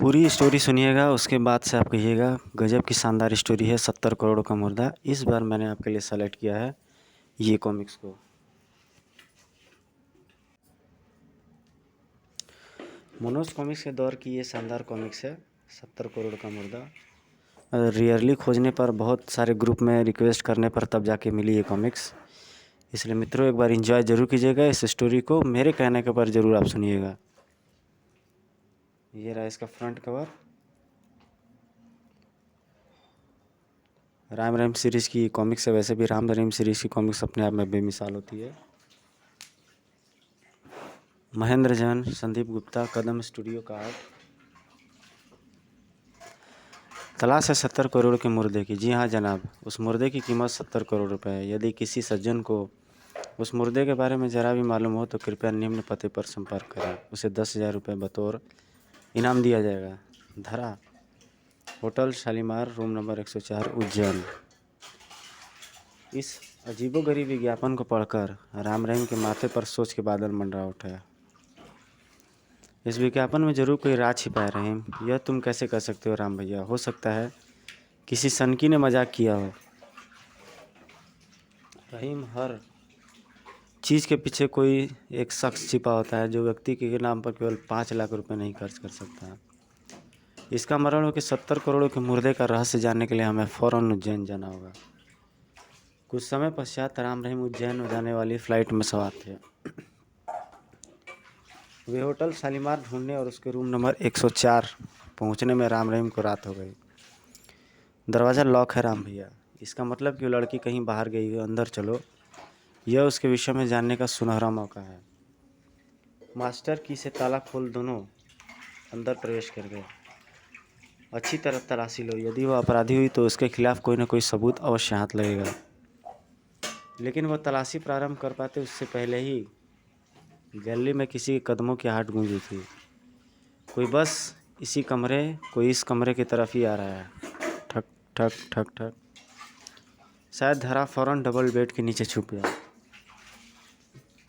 पूरी स्टोरी सुनिएगा, उसके बाद से आप कहिएगा गजब की शानदार स्टोरी है 70 करोड़ का मुर्दा। इस बार मैंने आपके लिए सेलेक्ट किया है ये कॉमिक्स को। मोनोज कॉमिक्स के दौर की ये शानदार कॉमिक्स है 70 करोड़ का मुर्दा। रियरली खोजने पर, बहुत सारे ग्रुप में रिक्वेस्ट करने पर तब जाके मिली ये कॉमिक्स। इसलिए मित्रों एक बार एंजॉय ज़रूर कीजिएगा इस स्टोरी को, मेरे कहने के पर ज़रूर आप सुनिएगा। ये रहा इसका front cover. Ram Rahim series की कॉमिक्स है। वैसे भी राम रहीम सीरीज़ की कॉमिक्स अपने आप में बेमिसाल होती है। महेंद्र जैन, संदीप गुप्ता, कदम स्टूडियो का आर्ट। तलाश है 70 करोड़ के मुर्दे की। जी हाँ जनाब, उस मुर्दे की कीमत 70 करोड़ रुपए है। यदि किसी सज्जन को उस मुर्दे के बारे में ज़रा भी मालूम हो तो कृपया निम्न पते पर संपर्क करें। उसे 10,000 रुपये बतौर इनाम दिया जाएगा। धरा, hotel Shalimar, room number 104, Ujjain. इस अजीबोगरीब विज्ञापन को पढ़कर राम रहीम के माथे पर सोच के बादल मंडरा उठे। इस विज्ञापन में ज़रूर कोई राज छिपा है रहीम। यह तुम कैसे कर सकते हो राम भैया? हो सकता है किसी सनकी ने मजाक किया हो। रहीम, हर चीज़ के पीछे कोई एक शख्स छिपा होता है जो व्यक्ति के नाम पर केवल 5 लाख रुपए नहीं खर्च कर सकता। इसका मरण हो कि 70 करोड़ के मुर्दे का रहस्य जानने के लिए हमें फ़ौरन उज्जैन जाना होगा। कुछ समय पश्चात राम रहीम उज्जैन में जाने वाली फ़्लाइट में सवार थे। वे होटल शालीमार ढूंढने और उसके रूम नंबर 104 पहुंचने में राम रहीम को रात हो गई। दरवाज़ा लॉक है राम भैया। इसका मतलब कि वो लड़की कहीं बाहर गई है, अंदर चलो। यह उसके विषय में जानने का सुनहरा मौका है। मास्टर की से ताला खोल दोनों अंदर प्रवेश कर गए। अच्छी तरह तलाशी लो, यदि वह अपराधी हुई तो उसके खिलाफ कोई ना कोई सबूत अवश्य हाथ लगेगा। लेकिन वह तलाशी प्रारंभ कर पाते उससे पहले ही गैलरी में किसी के कदमों की आहट गूंजी थी। कोई इस कमरे की तरफ ही आ रहा है। ठक ठक ठक ठक। शायद धरा फौरन डबल बेड के नीचे छुप गया,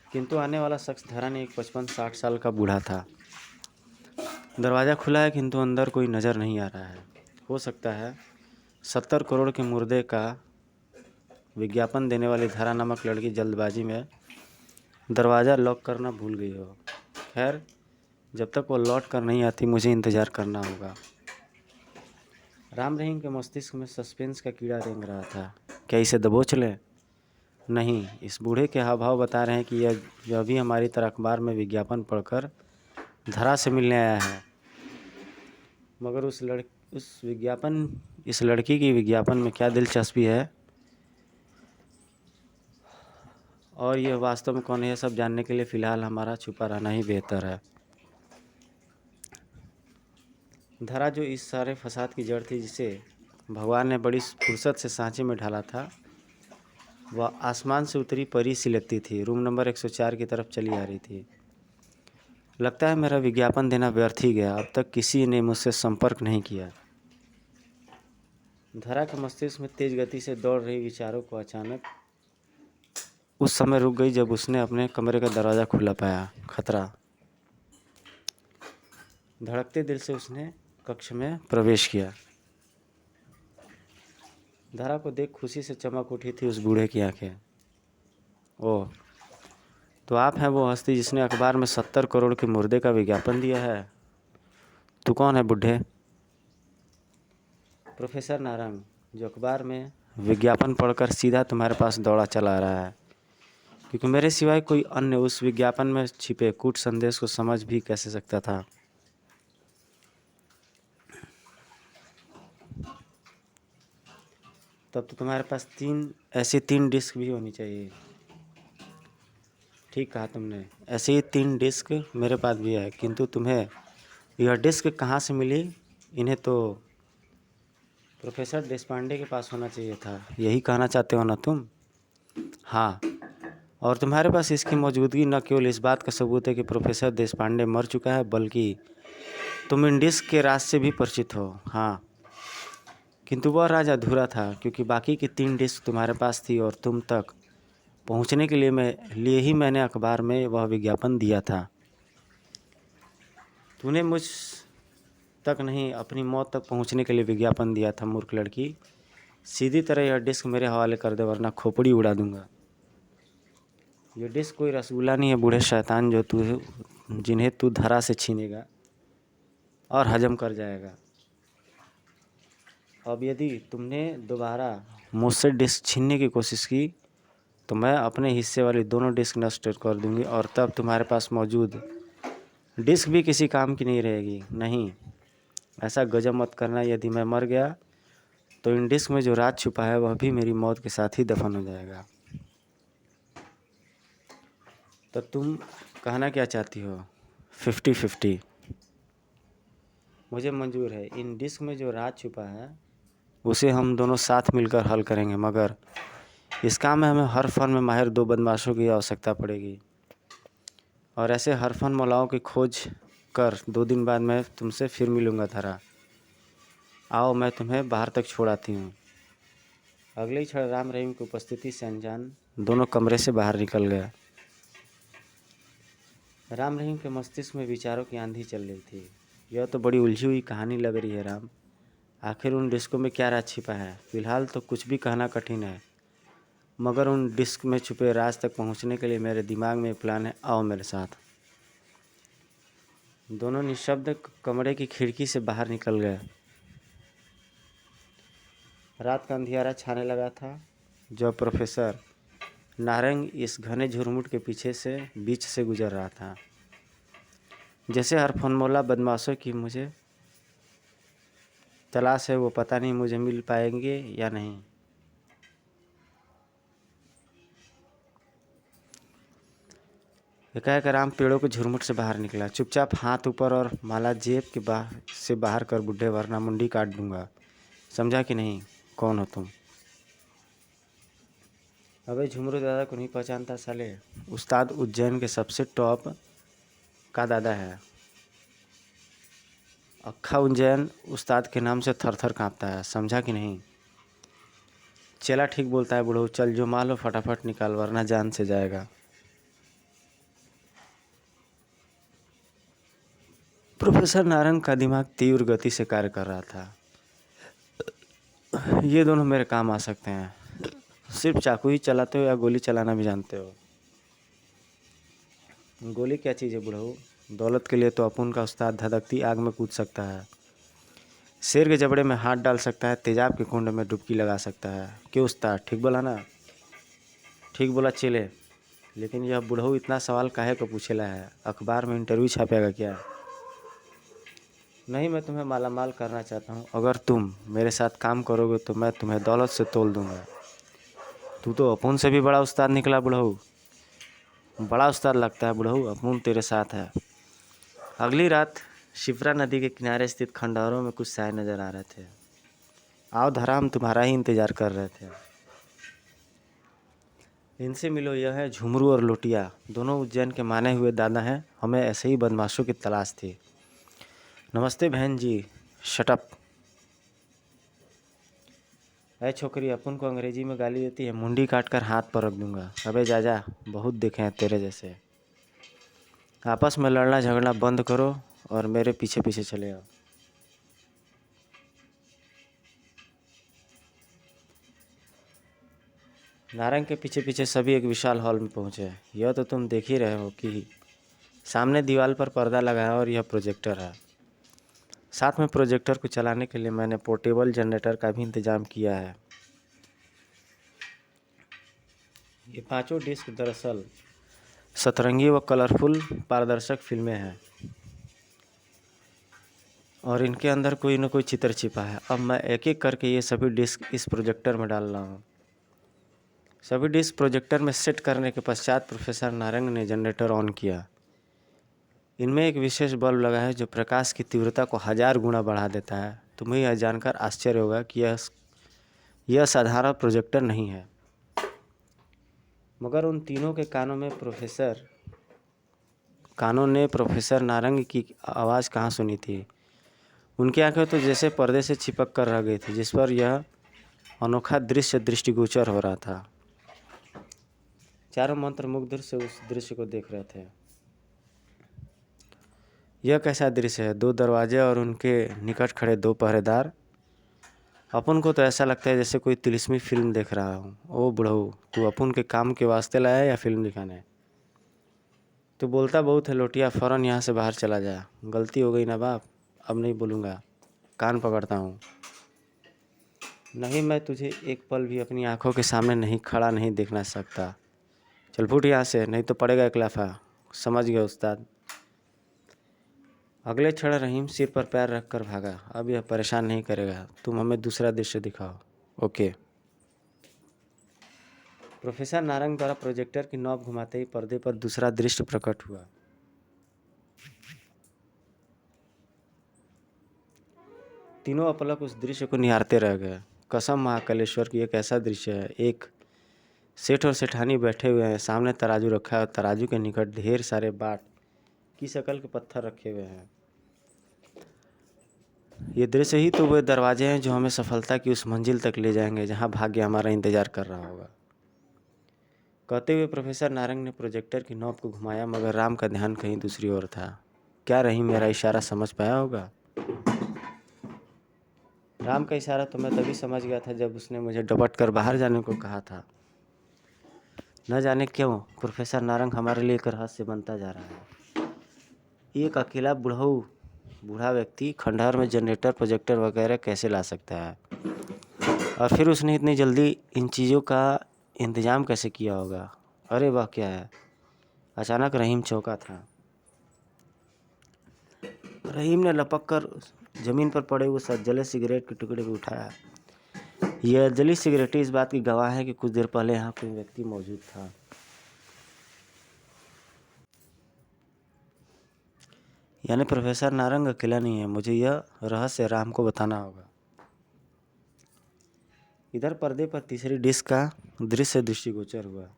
किंतु आने वाला शख्स धरा नहीं, एक 55-60 साल का बूढ़ा था। दरवाज़ा खुला है किंतु अंदर कोई नज़र नहीं आ रहा है। हो सकता है 70 करोड़ के मुर्दे का विज्ञापन देने वाली धरा नामक लड़की जल्दबाजी में दरवाज़ा लॉक करना भूल गई हो। खैर, जब तक वो लौट कर नहीं आती मुझे इंतज़ार करना होगा। राम रहीम के मस्तिष्क में सस्पेंस का कीड़ा रेंग रहा था। क्या इसे दबोच लें? नहीं, इस बूढ़े के हाव भाव बता रहे हैं कि यह भी हमारी तरह अखबार में विज्ञापन पढ़कर धरा से मिलने आया है। मगर इस लड़की की विज्ञापन में क्या दिलचस्पी है और यह वास्तव में कौन है, यह सब जानने के लिए फ़िलहाल हमारा छुपा रहना ही बेहतर है। धरा, जो इस सारे फसाद की जड़ थी, जिसे भगवान ने बड़ी फुर्सत से सांचे में ढाला था, वह आसमान से उतरी परी सी लगती थी। रूम नंबर 104 की तरफ चली आ रही थी। लगता है मेरा विज्ञापन देना व्यर्थ ही गया। अब तक किसी ने मुझसे संपर्क नहीं किया। धरा के मस्तिष्क में तेज गति से दौड़ रही विचारों को अचानक उस समय रुक गई जब उसने अपने कमरे का दरवाज़ा खुला पाया। खतरा। धड़कते दिल से उसने कक्ष में प्रवेश किया। धरा को देख खुशी से चमक उठी थी उस बूढ़े की आंखें। ओह, तो आप हैं वो हस्ती जिसने अखबार में 70 करोड़ के मुर्दे का विज्ञापन दिया है। तू कौन है बुढ़े? प्रोफेसर नारंग, जो अखबार में विज्ञापन पढ़कर सीधा तुम्हारे पास दौड़ा चला आ रहा है, क्योंकि मेरे सिवाय कोई अन्य उस विज्ञापन में छिपे कूट संदेश को समझ भी कैसे सकता था। तब तो तुम्हारे पास ऐसी तीन डिस्क भी होनी चाहिए। ठीक कहा तुमने, ऐसे ही 3 डिस्क मेरे पास भी है, किंतु तुम्हें यह डिस्क कहाँ से मिली? इन्हें तो प्रोफेसर देशपांडे के पास होना चाहिए था। यही कहना चाहते हो ना तुम? हाँ, और तुम्हारे पास इसकी मौजूदगी न केवल इस बात का सबूत है कि प्रोफेसर देशपांडे मर चुका है, बल्कि तुम इन डिस्क के राज से भी परिचित हो। हाँ, किंतु वह राज अधूरा था, क्योंकि बाकी की 3 डिस्क तुम्हारे पास थी और तुम तक पहुंचने के लिए ही मैंने अखबार में वह विज्ञापन दिया था। तक नहीं अपनी मौत तक पहुंचने के लिए विज्ञापन दिया था मूर्ख लड़की। सीधी तरह यह डिस्क मेरे हवाले कर दे वरना खोपड़ी उड़ा दूंगा। ये डिस्क कोई रसगुल्ला नहीं है बूढ़े शैतान जो तू जिन्हें तू धरा से छीनेगा और हजम कर जाएगा। अब यदि तुमने दोबारा मुझसे डिस्क छीनने की कोशिश की तो मैं अपने हिस्से वाली दोनों डिस्क नष्ट कर दूंगी और तब तुम्हारे पास मौजूद डिस्क भी किसी काम की नहीं रहेगी। नहीं, ऐसा गजब मत करना। यदि मैं मर गया तो इन डिस्क में जो राज छुपा है वह भी मेरी मौत के साथ ही दफन हो जाएगा। तो तुम कहना क्या चाहती हो? 50-50 मुझे मंजूर है। इन डिस्क में जो राज छुपा है उसे हम दोनों साथ मिलकर हल करेंगे, मगर इस काम में हमें हर फन में माहिर 2 बदमाशों की आवश्यकता पड़ेगी और ऐसे हर फन मौलाओं की खोज कर 2 दिन बाद मैं तुमसे फिर मिलूँगा धरा। आओ मैं तुम्हें बाहर तक छोड़ आती हूँ। अगले ही क्षण राम रहीम की उपस्थिति से अनजान दोनों कमरे से बाहर निकल गया। राम रहीम के मस्तिष्क में विचारों की आंधी चल रही थी। यह तो बड़ी उलझी हुई कहानी लग रही है राम। आखिर उन डिस्कों में क्या राज छिपा है? फिलहाल तो कुछ भी कहना कठिन है, मगर उन डिस्क में छुपे राज तक पहुंचने के लिए मेरे दिमाग में प्लान है। आओ मेरे साथ। दोनों निशब्द कमरे की खिड़की से बाहर निकल गए। रात का अंधियारा छाने लगा था जब प्रोफेसर नारंग इस घने झुरमुट के बीच से गुजर रहा था। जैसे हर फनमौला बदमाशों की मुझे तलाश है, वो पता नहीं मुझे मिल पाएंगे या नहीं। एकाएक राम पेड़ों के झुरमुट से बाहर निकला। चुपचाप हाथ ऊपर और माला जेब के से बाहर कर बुड्ढे, वरना मुंडी काट दूंगा। समझा कि नहीं? कौन हो तुम? अबे झुमरू दादा को नहीं पहचानता साले? उस्ताद उज्जैन के सबसे टॉप का दादा है। अक्खा उज्जैन उस्ताद के नाम से थर थर काँपता है। समझा कि नहीं? चला ठीक बोलता है बुढ़ऊ। चल जो माल हो फटाफट निकाल वरना जान से जाएगा। प्रोफेसर नारंग का दिमाग तीव्र गति से कार्य कर रहा था। ये दोनों मेरे काम आ सकते हैं। सिर्फ चाकू ही चलाते हो या गोली चलाना भी जानते हो? गोली क्या चीज़ है बुढ़ऊ? दौलत के लिए तो अपुन का उस्ताद धधकती आग में कूद सकता है, शेर के जबड़े में हाथ डाल सकता है, तेजाब के कुंड में डुबकी लगा सकता है। क्यों उस्ताद, ठीक बोला ना? ठीक बोला चेले। लेकिन यह बुढ़ऊ इतना सवाल काहे को पूछेला है? अखबार में इंटरव्यू छापेगा क्या? नहीं, मैं तुम्हें मालामाल करना चाहता हूँ। अगर तुम मेरे साथ काम करोगे तो मैं तुम्हें दौलत से तोल दूंगा। तू तो अपुन से भी बड़ा उस्ताद निकला बुढ़ऊ। बड़ा उस्ताद लगता है बुढ़ऊ, अपुन तेरे साथ है। अगली रात शिप्रा नदी के किनारे स्थित खंडहरों में कुछ साए नजर आ रहे थे। आओ धरा, हम तुम्हारा ही इंतजार कर रहे थे। इनसे मिलो, यह है झुमरू और लोटिया। दोनों उज्जैन के माने हुए दादा हैं। हमें ऐसे ही बदमाशों की तलाश थी। नमस्ते बहन जी। शटअप। अरे छोकरी, अपन को अंग्रेजी में गाली देती है, मुंडी काट कर हाथ पर रख दूंगा। अबे जा जा, बहुत देखे हैं तेरे जैसे। आपस में लड़ना झगड़ना बंद करो और मेरे पीछे पीछे चले आओ। नारंग के पीछे पीछे सभी एक विशाल हॉल में पहुंचे। यह तो तुम देख ही रहे हो कि सामने दीवार पर पर्दा लगा है और यह प्रोजेक्टर है। साथ में प्रोजेक्टर को चलाने के लिए मैंने पोर्टेबल जनरेटर का भी इंतजाम किया है। ये पांचों डिस्क दरअसल सतरंगी व कलरफुल पारदर्शक फिल्में हैं और इनके अंदर कोई न कोई चित्र छिपा है। अब मैं एक एक करके ये सभी डिस्क इस प्रोजेक्टर में डाल रहा हूँ। सभी डिस्क प्रोजेक्टर में सेट करने के पश्चात प्रोफेसर नारंग ने जनरेटर ऑन किया। इनमें एक विशेष बल्ब लगा है जो प्रकाश की तीव्रता को 1000 गुना बढ़ा देता है। तुम्हें यह जानकर आश्चर्य होगा कि यह साधारण प्रोजेक्टर नहीं है, मगर उन तीनों के कानों ने प्रोफेसर नारंग की आवाज़ कहाँ सुनी थी। उनकी आंखें तो जैसे पर्दे से चिपक कर रह गई थी, जिस पर यह अनोखा दृश्य दृष्टिगोचर हो रहा था। चारों मंत्रमुग्ध से उस दृश्य को देख रहे थे। यह कैसा दृश्य है, दो दरवाजे और उनके निकट खड़े दो पहरेदार। अपन को तो ऐसा लगता है जैसे कोई तिलिस्मी फिल्म देख रहा हूँ। ओ बुढ़ऊ, तू अपन के काम के वास्ते लाया है या फिल्म दिखाने? तू बोलता बहुत है लोटिया, फ़ौरन यहाँ से बाहर चला जा। गलती हो गई ना बाप, अब नहीं बोलूँगा, कान पकड़ता हूँ। नहीं, मैं तुझे एक पल भी अपनी आंखों के सामने नहीं खड़ा नहीं देखना सकता। चल फूट यहाँ से, नहीं तो पड़ेगा एक लाफा। समझ गया उस्ताद। अगले क्षण रहीम सिर पर पैर रखकर भागा। अब यह परेशान नहीं करेगा, तुम हमें दूसरा दृश्य दिखाओ। ओके। प्रोफेसर नारंग द्वारा प्रोजेक्टर की नॉब घुमाते ही पर्दे पर दूसरा दृश्य प्रकट हुआ। तीनों अपलक उस दृश्य को निहारते रह गए। कसम महाकालेश्वर की, एक ऐसा दृश्य है। एक सेठ और सेठानी बैठे हुए हैं, सामने तराजू रखा है और तराजू के निकट ढेर सारे बाट की शक्ल के पत्थर रखे हुए हैं। ये दृश्य ही तो वे दरवाजे हैं जो हमें सफलता की उस मंजिल तक ले जाएंगे जहां भाग्य हमारा इंतजार कर रहा होगा। कहते हुए प्रोफेसर नारंग ने प्रोजेक्टर की नॉब को घुमाया, मगर राम का ध्यान कहीं दूसरी ओर था। क्या रहीम मेरा इशारा समझ पाया होगा? राम का इशारा तो मैं तभी समझ गया था जब उसने मुझे डपट कर बाहर जाने को कहा था। न जाने क्यों प्रोफेसर नारंग हमारे लिए एक रहस्य बनता जा रहा है। एक अकेला बूढ़ा व्यक्ति खंडहर में जनरेटर, प्रोजेक्टर वगैरह कैसे ला सकता है? और फिर उसने इतनी जल्दी इन चीज़ों का इंतजाम कैसे किया होगा? अरे वाह, क्या है? अचानक रहीम चौंका था। रहीम ने लपक कर जमीन पर पड़े हुए जले सिगरेट के टुकड़े को उठाया। यह जली सिगरेट इस बात की गवाह है कि कुछ देर पहले यहाँ कोई व्यक्ति मौजूद था। यानी प्रोफेसर नारंग अकेला नहीं है। मुझे यह रहस्य राम को बताना होगा। इधर पर्दे पर तीसरी डिस्क का दृश्य दृष्टिगोचर हुआ।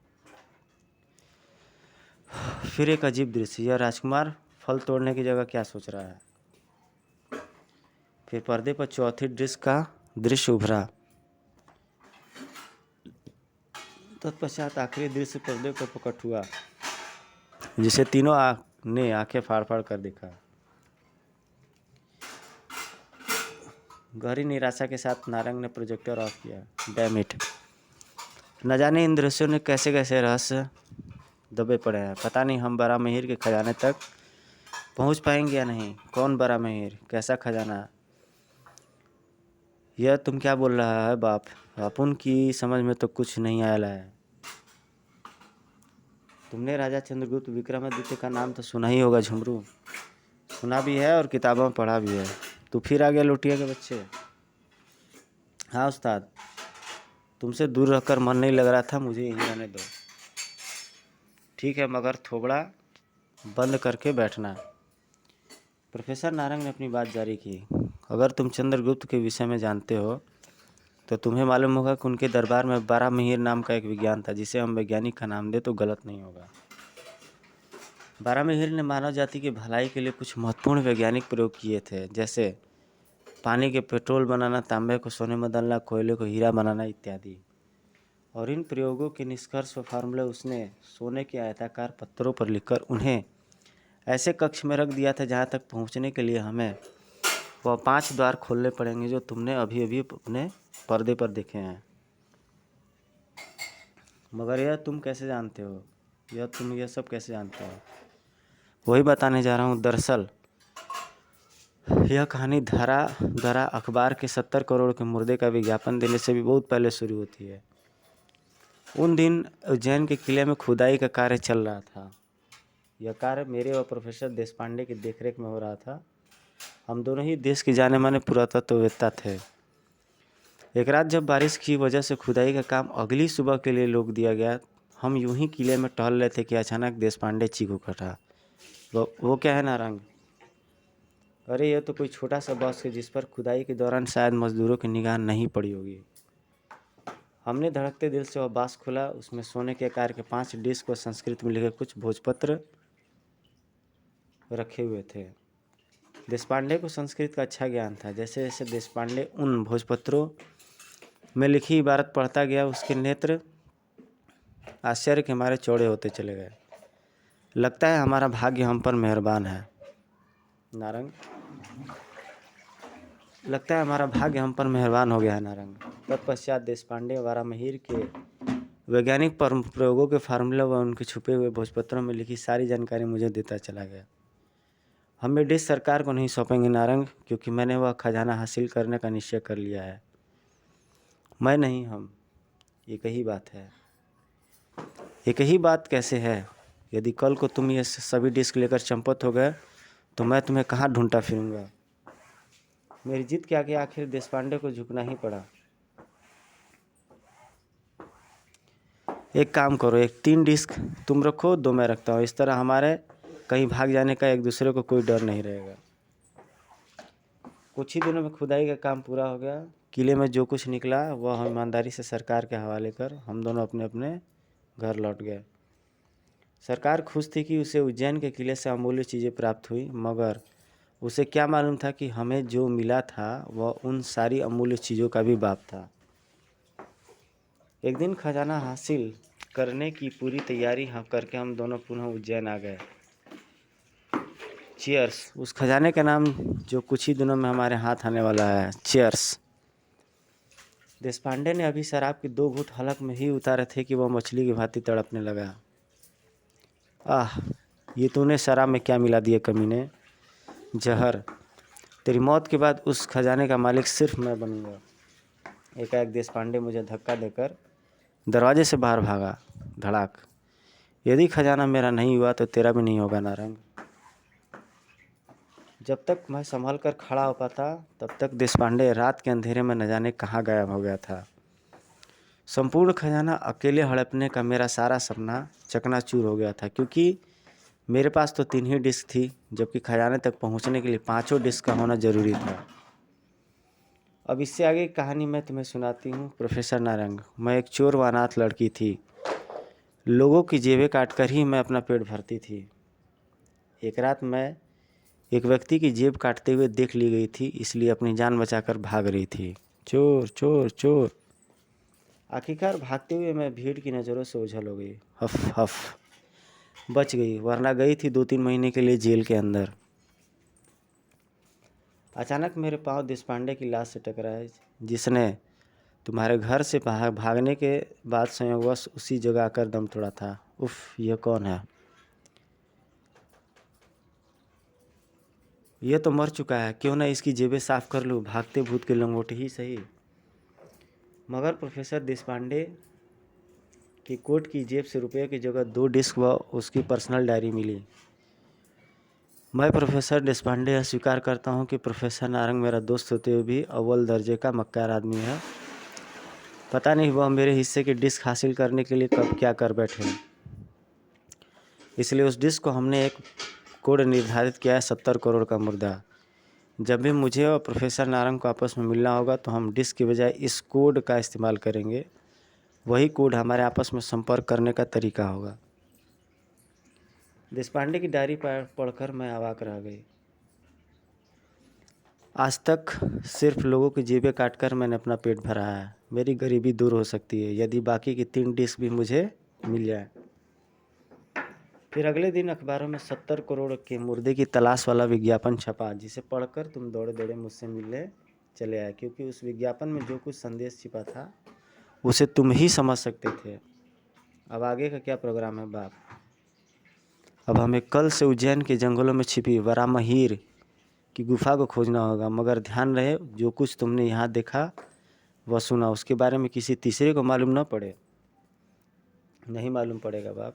फिर एक अजीब दृश्य। यह राजकुमार फल तोड़ने की जगह क्या सोच रहा है? फिर पर्दे पर चौथी डिस्क का दृश्य उभरा। तत्पश्चात आखिरी दृश्य पर्दे पर प्रकट हुआ, जिसे तीनों ने आंखें फाड़ फाड़ कर देखा। गहरी निराशा के साथ नारंग ने प्रोजेक्टर ऑफ किया। डैम इट, न जाने इन दृश्यों ने कैसे कैसे रहस्य दबे पड़े हैं। पता नहीं हम बारामहीर के खजाने तक पहुंच पाएंगे या नहीं। कौन बारामहीर? कैसा खजाना? यह तुम क्या बोल रहा है बाप? अपन की समझ में तो कुछ नहीं आया है। तुमने राजा चंद्रगुप्त विक्रमादित्य का नाम तो सुना ही होगा झुमरू। सुना भी है और किताबों में पढ़ा भी है। तू फिर आ गया लोटिया के बच्चे। हाँ उस्ताद, तुमसे दूर रहकर मन नहीं लग रहा था, मुझे यहीं रहने दो। ठीक है, मगर थोबड़ा बंद करके बैठना। प्रोफेसर नारंग ने अपनी बात जारी की। अगर तुम चंद्रगुप्त के विषय में जानते हो तो तुम्हें मालूम होगा कि उनके दरबार में बारामहीर नाम का एक विज्ञान था, जिसे हम वैज्ञानिक का नाम दे तो गलत नहीं होगा। बारामहीर ने मानव जाति की भलाई के लिए कुछ महत्वपूर्ण वैज्ञानिक प्रयोग किए थे, जैसे पानी के पेट्रोल बनाना, तांबे को सोने में बदलना, कोयले को हीरा बनाना इत्यादि। और इन प्रयोगों के निष्कर्ष व फार्मूले उसने सोने के आयताकार पत्थरों पर लिखकर उन्हें ऐसे कक्ष में रख दिया था जहाँ तक पहुँचने के लिए हमें वह 5 द्वार खोलने पड़ेंगे जो तुमने अभी अभी अपने पर्दे पर देखे हैं। मगर यह तुम कैसे जानते हो? तुम यह सब कैसे जानते हो? वही बताने जा रहा हूँ। दरअसल यह कहानी धरा अखबार के 70 करोड़ के मुर्दे का विज्ञापन देने से भी बहुत पहले शुरू होती है। उन दिन उज्जैन के किले में खुदाई का कार्य चल रहा था। यह कार्य मेरे और प्रोफेसर देशपांडे की देखरेख में हो रहा था। हम दोनों ही देश के जाने माने पुरातत्ववेत्ता थे। एक रात जब बारिश की वजह से खुदाई का काम अगली सुबह के लिए रोक दिया गया, हम यूं ही किले में टहल रहे थे कि अचानक देशपांडे चीख उठा। वो क्या है नारंग? अरे यह तो कोई छोटा सा बॉक्स है जिस पर खुदाई के दौरान शायद मजदूरों की निगाह नहीं पड़ी होगी। हमने धड़कते दिल से वह बॉक्स खोला। उसमें सोने के आकार के 5 डिस्क व संस्कृत में लिखे कुछ भोजपत्र रखे हुए थे। देशपांडे को संस्कृत का अच्छा ज्ञान था। जैसे जैसे देशपांडे उन भोजपत्रों में लिखी इबारत पढ़ता गया, उसके नेत्र आश्चर्य के मारे चौड़े होते चले गए। लगता है हमारा भाग्य हम पर मेहरबान है। नारंग, लगता है हमारा भाग्य हम पर मेहरबान हो गया है नारंग। तत्पश्चात देशपांडे वारामहीर के वैज्ञानिक प्रयोगों के फार्मूला व उनके छुपे हुए भोजपत्रों में लिखी सारी जानकारी मुझे देता चला गया। हम ये डिश सरकार को नहीं सौंपेंगे नारंग, क्योंकि मैंने वह खजाना हासिल करने का निश्चय कर लिया है। मैं नहीं, हम, एक ही बात है। एक ही बात कैसे है? यदि कल को तुम ये सभी डिस्क लेकर चंपत हो गए तो मैं तुम्हें कहाँ ढूंढता फिरूंगा। मेरी जिद के आगे आखिर देशपांडे को झुकना ही पड़ा। एक काम करो, एक 3 डिस्क तुम रखो, 2 मैं रखता हूँ। इस तरह हमारे कहीं भाग जाने का एक दूसरे को कोई डर नहीं रहेगा। कुछ ही दिनों में खुदाई का काम पूरा हो गया। किले में जो कुछ निकला वह हम ईमानदारी से सरकार के हवाले कर हम दोनों अपने अपने घर लौट गए। सरकार खुश थी कि उसे उज्जैन के किले से अमूल्य चीज़ें प्राप्त हुई, मगर उसे क्या मालूम था कि हमें जो मिला था वह उन सारी अमूल्य चीज़ों का भी बाप था। एक दिन खजाना हासिल करने की पूरी तैयारी करके हम दोनों पुनः उज्जैन आ गए। चीयर्स, उस खजाने का नाम जो कुछ ही दिनों में हमारे हाथ आने वाला है। चीयर्स। देशपांडे ने अभी शराब की 2 घूंट हलक में ही उतारे थे कि वह मछली की भांति तड़पने लगा। आह, ये तूने शराब में क्या मिला दिया कमीने? जहर। तेरी मौत के बाद उस खजाने का मालिक सिर्फ मैं बनूंगा। एकाएक देशपांडे मुझे धक्का देकर दरवाजे से बाहर भागा। धड़ाक। यदि खजाना मेरा नहीं हुआ तो तेरा भी नहीं होगा नारंग। जब तक मैं संभल कर खड़ा हो पाता तब तक देशपांडे रात के अंधेरे में न जाने कहाँ गायब हो गया था। संपूर्ण खजाना अकेले हड़पने का मेरा सारा सपना चकनाचूर हो गया था, क्योंकि मेरे पास तो 3 ही डिस्क थी, जबकि खजाने तक पहुंचने के लिए 5 डिस्क का होना जरूरी था। अब इससे आगे की कहानी मैं तुम्हें सुनाती हूँ। प्रोफेसर नारंग। मैं एक चोर व अनाथ लड़की थी। लोगों की जेबें काटकर ही मैं अपना पेट भरती थी। एक रात मैं एक व्यक्ति की जेब काटते हुए देख ली गई थी, इसलिए अपनी जान बचाकर भाग रही थी। चोर चोर चोर। आखिरकार भागते हुए मैं भीड़ की नज़रों से ओझल हो गई। हफ हफ। बच गई, वरना गई थी 2-3 महीने के लिए जेल के अंदर। अचानक मेरे पांव देशपांडे की लाश से टकराए, जिसने तुम्हारे घर से भागने के बाद संयोगवश उसी जगह आकर दम तोड़ा था। उफ, यह कौन है? यह तो मर चुका है, क्यों ना इसकी जेबें साफ कर लूँ, भागते भूत के लंगोटे ही सही। मगर प्रोफेसर देशपांडे की कोट की जेब से रुपये की जगह 2 डिस्क व उसकी पर्सनल डायरी मिली। मैं प्रोफेसर देशपांडे स्वीकार करता हूँ कि प्रोफेसर नारंग मेरा दोस्त होते हुए भी अव्वल दर्जे का मक्कार आदमी है। पता नहीं वह मेरे हिस्से की डिस्क हासिल करने के लिए कब क्या कर बैठे। इसलिए उस डिस्क को हमने एक कोड निर्धारित किया है, 70 करोड़ का मुर्दा। जब भी मुझे और प्रोफेसर नारंग को आपस में मिलना होगा तो हम डिस्क के बजाय इस कोड का इस्तेमाल करेंगे। वही कोड हमारे आपस में संपर्क करने का तरीका होगा। देशपांडे की डायरी पढ़कर मैं अवाक रह गई। आज तक सिर्फ लोगों की जेबें काटकर मैंने अपना पेट भरा है। मेरी गरीबी दूर हो सकती है यदि बाकी की 3 डिस्क भी मुझे मिल जाए। फिर अगले दिन अखबारों में 70 करोड़ के मुर्दे की तलाश वाला विज्ञापन छपा, जिसे पढ़कर तुम दौड़े दौड़े मुझसे मिलने चले आए, क्योंकि उस विज्ञापन में जो कुछ संदेश छिपा था उसे तुम ही समझ सकते थे। अब आगे का क्या प्रोग्राम है बाप? अब हमें कल से उज्जैन के जंगलों में छिपी वरामहीर की गुफा को खोजना होगा, मगर ध्यान रहे जो कुछ तुमने यहाँ देखा वह सुना उसके बारे में किसी तीसरे को मालूम न पड़े। नहीं मालूम पड़ेगा बाप।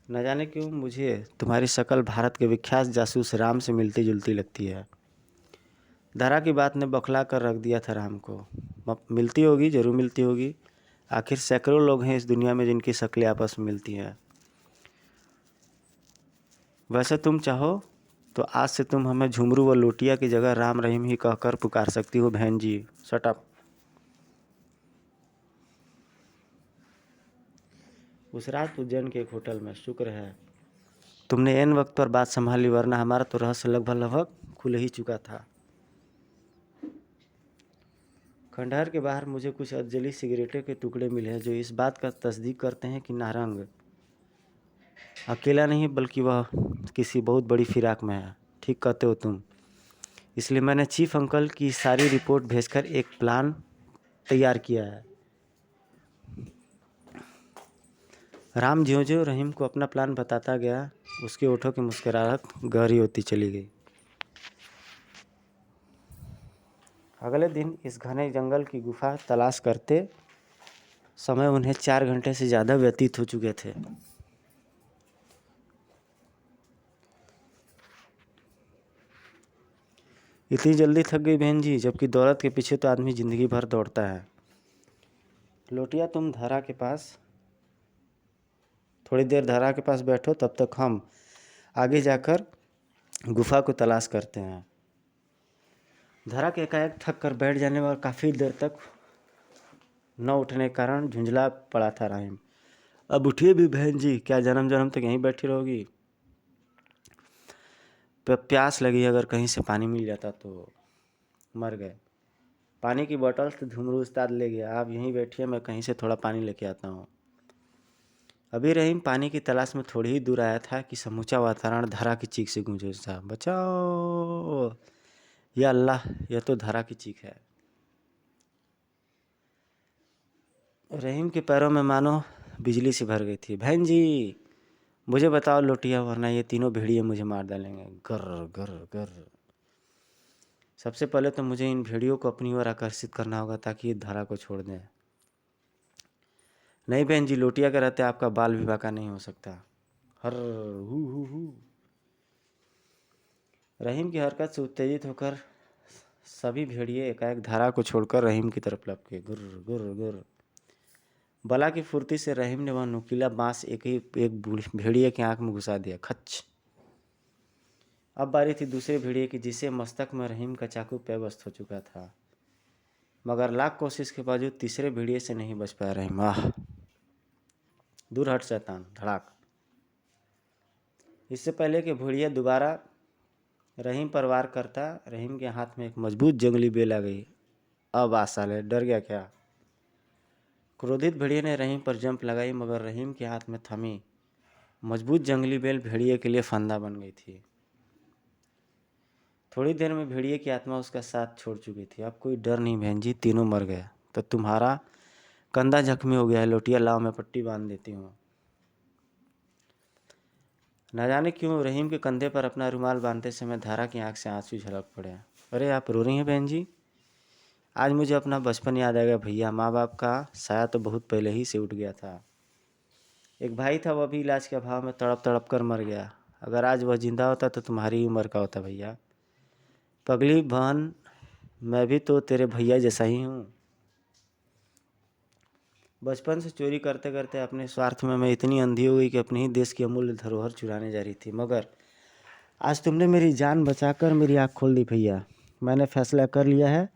न जाने क्यों मुझे तुम्हारी शक्ल भारत के विख्यात जासूस राम से मिलती जुलती लगती है। दारा की बात ने बौखला कर रख दिया था राम को। मिलती होगी, जरूर मिलती होगी। आखिर सैकड़ों लोग हैं इस दुनिया में जिनकी शक्लें आपस में मिलती हैं। वैसे तुम चाहो तो आज से तुम हमें झुमरू व लोटिया की जगह राम रहीम ही कहकर पुकार सकती हो बहन जी। Shut up. उस रात उज्जैन के एक होटल में, शुक्र है तुमने एन वक्त पर बात संभाली, वरना हमारा तो रहस्य लगभग खुल ही चुका था। खंडहर के बाहर मुझे कुछ जली सिगरेटों के टुकड़े मिले जो इस बात का तस्दीक करते हैं कि नारंग अकेला नहीं बल्कि वह किसी बहुत बड़ी फिराक में है। ठीक कहते हो तुम। इसलिए मैंने चीफ अंकल की सारी रिपोर्ट भेजकर एक प्लान तैयार किया है। राम ज्यों-ज्यों रहीम को अपना प्लान बताता गया, उसके होठों की मुस्कुराहट गहरी होती चली गई। अगले दिन इस घने जंगल की गुफा तलाश करते समय उन्हें 4 घंटे से ज़्यादा व्यतीत हो चुके थे। इतनी जल्दी थक गई बहन जी, जबकि दौलत के पीछे तो आदमी ज़िंदगी भर दौड़ता है। लोटिया, तुम धरा के पास थोड़ी देर धरा के पास बैठो, तब तक हम आगे जाकर गुफा को तलाश करते हैं। धरा के एकाएक थक कर बैठ जाने और काफ़ी देर तक न उठने के कारण झुंझला पड़ा था रहीम। अब उठिए भी बहन जी, क्या जन्म जन्म तक यहीं बैठी रहोगी? प्यास लगी, अगर कहीं से पानी मिल जाता तो। मर गए। पानी की बोतल तो झुमरू उस्ताद ले गया, आप यहीं बैठिए, मैं कहीं से थोड़ा पानी लेके आता हूँ। अभी रहीम पानी की तलाश में थोड़ी ही दूर आया था कि समूचा वातावरण धरा की चीख से गूंज उठा। बचाओ! या अल्लाह, यह तो धरा की चीख है। रहीम के पैरों में मानो बिजली से भर गई थी। बहन जी, मुझे बताओ लोटिया, वरना ये तीनों भेड़िए मुझे मार डालेंगे। गर गर गर। सबसे पहले तो मुझे इन भेड़ियों को अपनी ओर आकर्षित करना होगा ताकि ये धरा को छोड़ दें। नहीं बहन जी, लोटिया के रहते आपका बाल विवाह का नहीं हो सकता। हर हु। रहीम की हरकत से उत्तेजित होकर सभी भेड़िए एकाएक धारा को छोड़कर रहीम की तरफ लपके। गुर गुर गुर। बला की फुर्ती से रहीम ने वह नुकीला बांस एक भेड़िए की आंख में घुसा दिया। खच। अब बारी थी दूसरे भेड़िए की, जिसे मस्तक में रहीम का चाकू पेवस्त हो चुका था, मगर लाख कोशिश के बावजूद तीसरे भेड़िए से नहीं बच पाया रहीम। आह! दूर हट शैतान! धड़ाक। इससे पहले कि भेड़िया दोबारा रहीम पर वार करता, रहीम के हाथ में एक मजबूत जंगली बेल आ गई। अब आ साले, डर गया क्या? क्रोधित भेड़िए ने रहीम पर जंप लगाई, मगर रहीम के हाथ में थमी मजबूत जंगली बेल भेड़िए के लिए फंदा बन गई थी। थोड़ी देर में भेड़िए की आत्मा उसका साथ छोड़ चुकी थी। अब कोई डर नहीं बहन जी, तीनों मर गए। तो तुम्हारा कंधा जख्मी हो गया है लोटिया, लाओ मैं पट्टी बांध देती हूँ। न जाने क्यों रहीम के कंधे पर अपना रुमाल बांधते समय धारा की आंख से आंसू झलक पड़े। अरे आप रो रही हैं बहन जी? आज मुझे अपना बचपन याद आ गया भैया। माँ बाप का साया तो बहुत पहले ही से उठ गया था। एक भाई था, वह भी इलाज के अभाव में तड़प तड़प कर मर गया। अगर आज वह जिंदा होता तो तुम्हारी ही उम्र का होता भैया। पगली बहन, मैं भी तो तेरे भैया जैसा ही हूँ। बचपन से चोरी करते करते अपने स्वार्थ में मैं इतनी अंधी हो गई कि अपने ही देश की अमूल्य धरोहर चुराने जा रही थी, मगर आज तुमने मेरी जान बचाकर मेरी आँख खोल दी भैया। मैंने फैसला कर लिया है,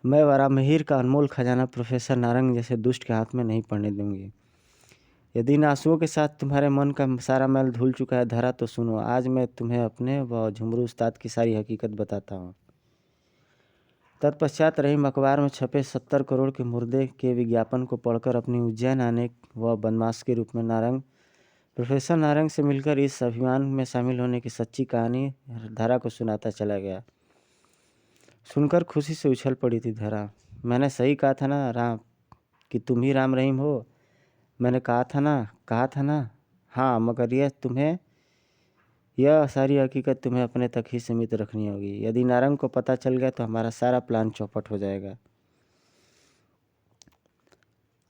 मैं वारामहीर का अनमोल खजाना प्रोफेसर नारंग जैसे दुष्ट के हाथ में नहीं पड़ने दूंगी। यदि इन आंसुओं के साथ तुम्हारे मन का सारा मैल धुल चुका है धरा, तो सुनो, आज मैं तुम्हें अपने व झुमरू उस्ताद की सारी हकीकत बताता हूँ। तत्पश्चात रहीम अखबार में छपे 70 करोड़ के मुर्दे के विज्ञापन को पढ़कर अपनी उज्जैन आने व बदमाश के रूप में नारंग प्रोफेसर नारंग से मिलकर इस अभियान में शामिल होने की सच्ची कहानी धरा को सुनाता चला गया। सुनकर खुशी से उछल पड़ी थी धरा। मैंने सही कहा था ना राम, कि तुम ही राम रहीम हो? मैंने कहा था ना। हाँ, मगर यह सारी हकीकत तुम्हें अपने तक ही सीमित रखनी होगी। यदि नारंग को पता चल गया तो हमारा सारा प्लान चौपट हो जाएगा।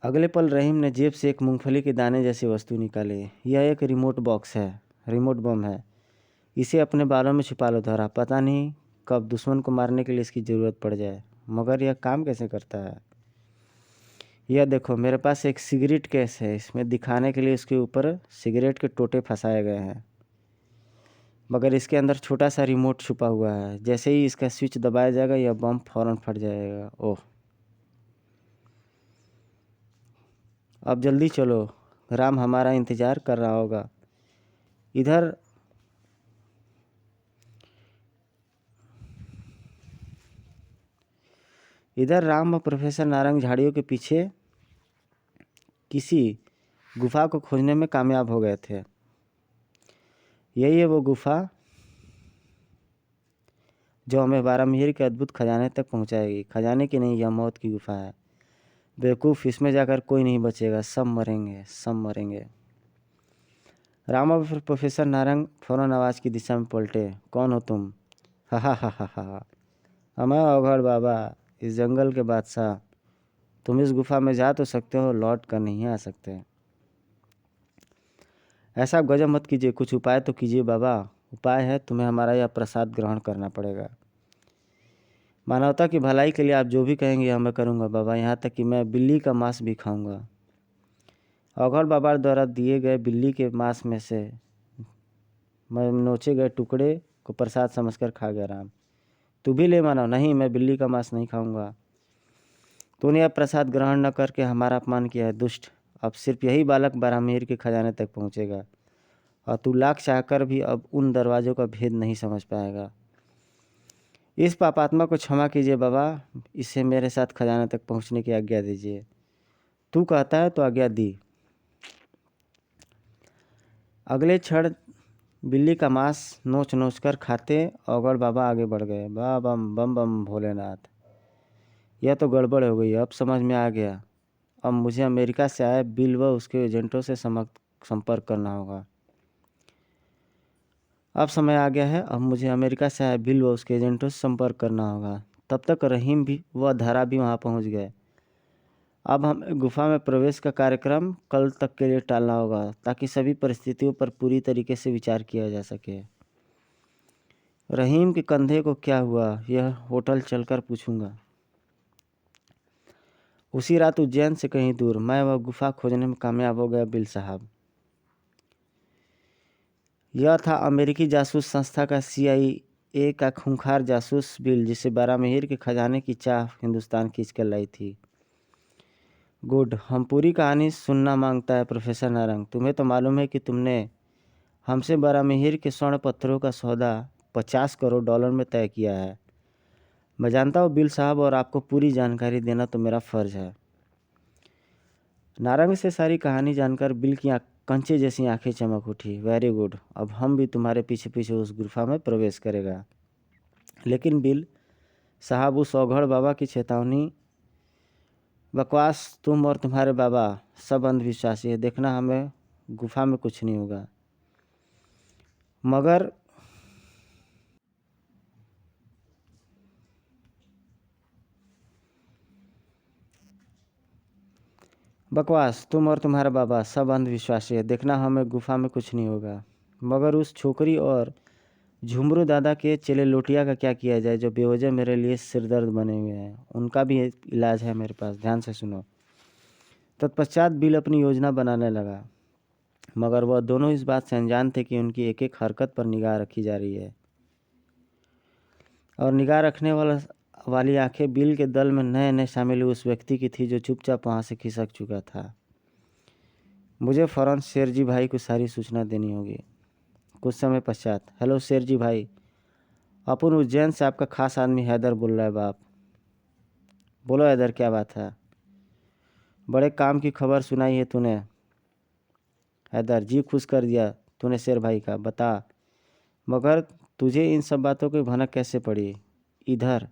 अगले पल रहीम ने जेब से एक मूंगफली के दाने जैसी वस्तु निकाली। यह एक रिमोट बॉक्स है, रिमोट बम है। इसे अपने बालों में छुपा लो धरा, पता नहीं कब दुश्मन को मारने के लिए इसकी ज़रूरत पड़ जाए। मगर यह काम कैसे करता है? यह देखो, मेरे पास एक सिगरेट केस है, इसमें दिखाने के लिए इसके ऊपर सिगरेट के टोटे फंसाए गए हैं, मगर इसके अंदर छोटा सा रिमोट छुपा हुआ है। जैसे ही इसका स्विच दबाया जाएगा यह बम फौरन फट जाएगा। ओह, अब जल्दी चलो, राम हमारा इंतज़ार कर रहा होगा। इधर इधर राम व प्रोफेसर नारंग झाड़ियों के पीछे किसी गुफा को खोजने में कामयाब हो गए थे। यही है वो गुफा जो हमें बारामिहिर के अद्भुत खजाने तक पहुंचाएगी। खजाने की नहीं, यह मौत की गुफा है। बेवकूफ़, इसमें जाकर कोई नहीं बचेगा, सब मरेंगे, सब मरेंगे। राम और प्रोफेसर नारंग फौरन आवाज़ की दिशा में पलटे। कौन हो तुम? हा हा हा हा हा। मैं अवघड़ बाबा, इस जंगल के बादशाह। तुम इस गुफा में जा तो सकते हो, लौट कर नहीं आ सकते। ऐसा गजब मत कीजिए, कुछ उपाय तो कीजिए बाबा। उपाय है, तुम्हें हमारा यह प्रसाद ग्रहण करना पड़ेगा। मानवता की भलाई के लिए आप जो भी कहेंगे यह मैं करूँगा बाबा, यहाँ तक कि मैं बिल्ली का मांस भी खाऊंगा। अवघड़ बाबा द्वारा दिए गए बिल्ली के मांस में से मैं नोचे गए टुकड़े को प्रसाद समझकर खा गया राम। तू भी ले मानव। नहीं, मैं बिल्ली का मांस नहीं खाऊंगा। तूने यह प्रसाद ग्रहण न करके हमारा अपमान किया है दुष्ट। अब सिर्फ यही बालक बारामिहिर के खजाने तक पहुंचेगा और तू लाख चाहकर भी अब उन दरवाज़ों का भेद नहीं समझ पाएगा। इस पापात्मा को क्षमा कीजिए बाबा, इसे मेरे साथ खजाने तक पहुंचने की आज्ञा दीजिए। तू कहता है तो आज्ञा दी। अगले क्षण बिल्ली का मांस नोच नोच कर खाते अवघड़ बाबा आगे बढ़ गए। बा बम बम बम भोलेनाथ, यह तो गड़बड़ हो गई। अब समझ में आ गया। अब मुझे अमेरिका से आए बिल व उसके एजेंटों से संपर्क करना होगा। अब समय आ गया है, अब मुझे अमेरिका से आए बिल व उसके एजेंटों से संपर्क करना होगा। तब तक रहीम भी व धारा भी वहाँ पहुँच गए। अब हमें गुफा में प्रवेश का कार्यक्रम कल तक के लिए टालना होगा ताकि सभी परिस्थितियों पर पूरी तरीके से विचार किया जा सके। रहीम के कंधे को क्या हुआ, यह होटल चलकर पूछूंगा। उसी रात उज्जैन से कहीं दूर मैं वह गुफा खोजने में कामयाब हो गया बिल साहब। यह था अमेरिकी जासूस संस्था का CIA का खूंखार जासूस बिल, जिसे बारामिहिर के खजाने की चाह हिंदुस्तान खींच कर लाई थी। गुड, हम पूरी कहानी सुनना मांगता है प्रोफेसर नारंग। तुम्हें तो मालूम है कि तुमने हमसे बारामिहिर के स्वर्ण पत्थरों का सौदा $50 करोड़ में तय किया है। मैं जानता हूँ बिल साहब, और आपको पूरी जानकारी देना तो मेरा फ़र्ज़ है। नारंग से सारी कहानी जानकर बिल की कंचे जैसी आंखें चमक उठी। वेरी गुड, अब हम भी तुम्हारे पीछे पीछे उस गुफा में प्रवेश करेगा। लेकिन बिल साहब, उस अवघड़ बाबा की चेतावनी। बकवास, तुम और तुम्हारे बाबा सब अंधविश्वासी है। देखना, हमें गुफा में कुछ नहीं होगा। मगर बकवास, तुम और तुम्हारा बाबा सब अंधविश्वासी है। देखना, हमें गुफा में कुछ नहीं होगा। मगर उस छोकरी और झुमरू दादा के चेले लोटिया का क्या किया जाए, जो बेवजह मेरे लिए सिरदर्द बने हुए हैं। उनका भी एक इलाज है मेरे पास, ध्यान से सुनो। तत्पश्चात बिल अपनी योजना बनाने लगा, मगर वह दोनों इस बात से अनजान थे कि उनकी एक एक हरकत पर निगाह रखी जा रही है। और निगाह रखने वाली आंखें बिल के दल में नए नए शामिल हुए उस व्यक्ति की थी जो चुपचाप वहाँ से खिसक चुका था। मुझे फ़ौरन शेरजी भाई को सारी सूचना देनी होगी। कुछ समय पश्चात, हेलो शेरजी भाई, अपन उज्जैन से आपका खास आदमी हैदर बोल रहा है बाप। बोलो हैदर, क्या बात है? बड़े काम की खबर सुनाई है तूने। हैदर, जी खुश कर दिया तूने शेर भाई का। बता, मगर तुझे इन सब बातों की भनक कैसे पड़ी? इधर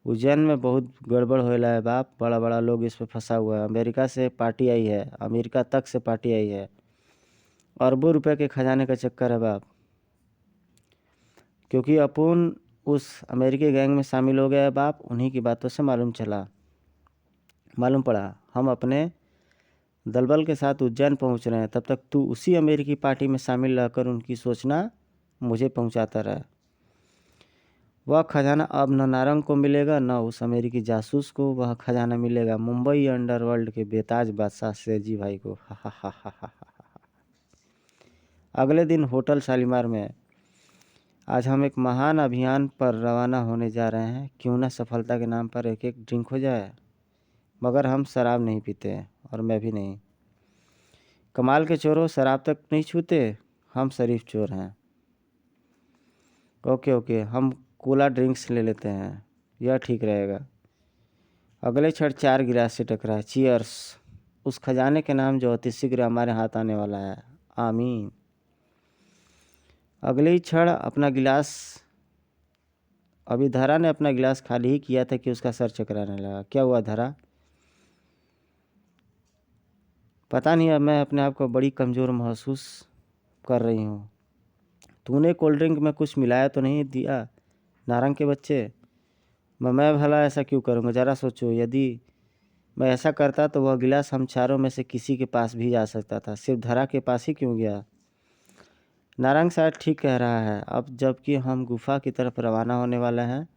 उज्जैन में बहुत गड़बड़ होएला है बाप। बड़ा बड़ा लोग इस पे फंसा हुआ है। अमेरिका से पार्टी आई है, अमेरिका तक से पार्टी आई है। अरबों रुपए के खजाने का चक्कर है बाप। क्योंकि अपन उस अमेरिकी गैंग में शामिल हो गया है बाप। उन्हीं की बातों से मालूम पड़ा हम अपने दलबल के साथ उज्जैन पहुंच रहे हैं। तब तक तू उसी अमेरिकी पार्टी में शामिल रहकर उनकी सूचना मुझे पहुंचाता रहा। वह खजाना अब न नारंग को मिलेगा, न उस अमेरिकी जासूस को। वह खजाना मिलेगा मुंबई अंडरवर्ल्ड के बेताज बादशाह शेरजी भाई को। हा हा हा हा हा हा। अगले दिन होटल शालीमार में। आज हम एक महान अभियान पर रवाना होने जा रहे हैं। क्यों न सफलता के नाम पर एक एक ड्रिंक हो जाए। मगर हम शराब नहीं पीते, और मैं भी नहीं। कमाल के चोरों, शराब तक नहीं छूते। हम शरीफ चोर हैं। ओके ओके, हम कोला ड्रिंक्स ले लेते हैं, यह ठीक रहेगा। अगले क्षण 4 गिलास से टकराए। चीयर्स उस खजाने के नाम जो अति शीघ्र हमारे हाथ आने वाला है। आमीन। अगले ही क्षण अपना गिलास अभी धरा ने अपना गिलास खाली ही किया था कि उसका सर चकराने लगा। क्या हुआ धरा? पता नहीं, अब मैं अपने आप को बड़ी कमज़ोर महसूस कर रही हूँ। तूने कोल्ड ड्रिंक में कुछ मिलाया तो नहीं दिया नारंग के बच्चे? मैं भला ऐसा क्यों करूँगा? ज़रा सोचो, यदि मैं ऐसा करता तो वह गिलास हम चारों में से किसी के पास भी जा सकता था, सिर्फ धरा के पास ही क्यों गया? नारंग शायद ठीक कह रहा है। अब जबकि हम गुफा की तरफ रवाना होने वाले हैं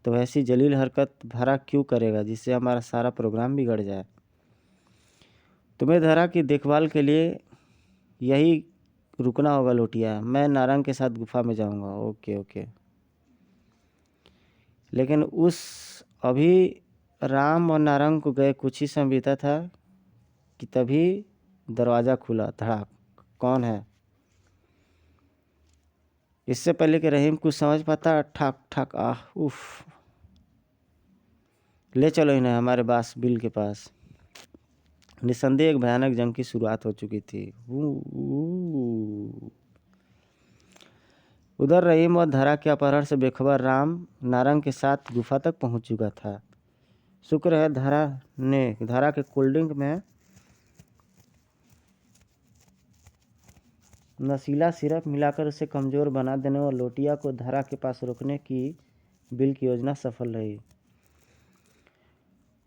तो ऐसी जलील हरकत धरा क्यों करेगा जिससे हमारा सारा प्रोग्राम बिगड़ जाए? तुम्हें धरा की देखभाल के लिए यही रुकना होगा लोटिया। मैं नारंग के साथ गुफा में जाऊंगा। Okay okay. लेकिन उस अभी राम और नारंग को गए कुछ ही समय बीता था कि तभी दरवाज़ा खुला। धड़ाक। कौन है? इससे पहले कि रहीम कुछ समझ पाता, ठक ठक आह उफ। ले चलो इन्हें हमारे बॉस बिल के पास। निस्संदेह एक भयानक जंग की शुरुआत हो चुकी थी। उधर रहीम और धरा के अपहरण से बेखबर राम नारंग के साथ गुफा तक पहुंच चुका था। शुक्र है धरा के कोल्ड ड्रिंक में नशीला सिरप मिलाकर उसे कमज़ोर बना देने और लोटिया को धरा के पास रोकने की बिल की योजना सफल रही।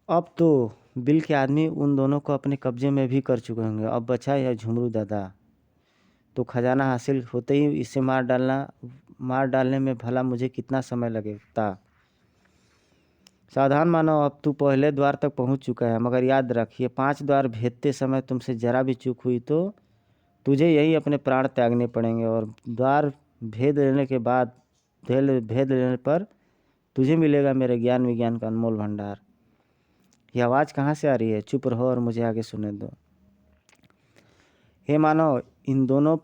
अब तो बिल के आदमी उन दोनों को अपने कब्जे में भी कर चुके होंगे। अब बचा यह झुमरू दादा। तो खजाना हासिल होते ही इसे मार डालने में भला मुझे कितना समय लगेगा? सावधान मानो, अब तू पहले द्वार तक पहुंच चुका है, मगर याद रख ये 5 द्वार भेदते समय तुमसे जरा भी चूक हुई तो तुझे यही अपने प्राण त्यागने पड़ेंगे। और द्वार भेद लेने पर तुझे मिलेगा मेरे ज्ञान विज्ञान का अनमोल भंडार। यह आवाज़ कहाँ से आ रही है? चुप रहो और मुझे आगे सुनने दो। हे मानव, इन दोनों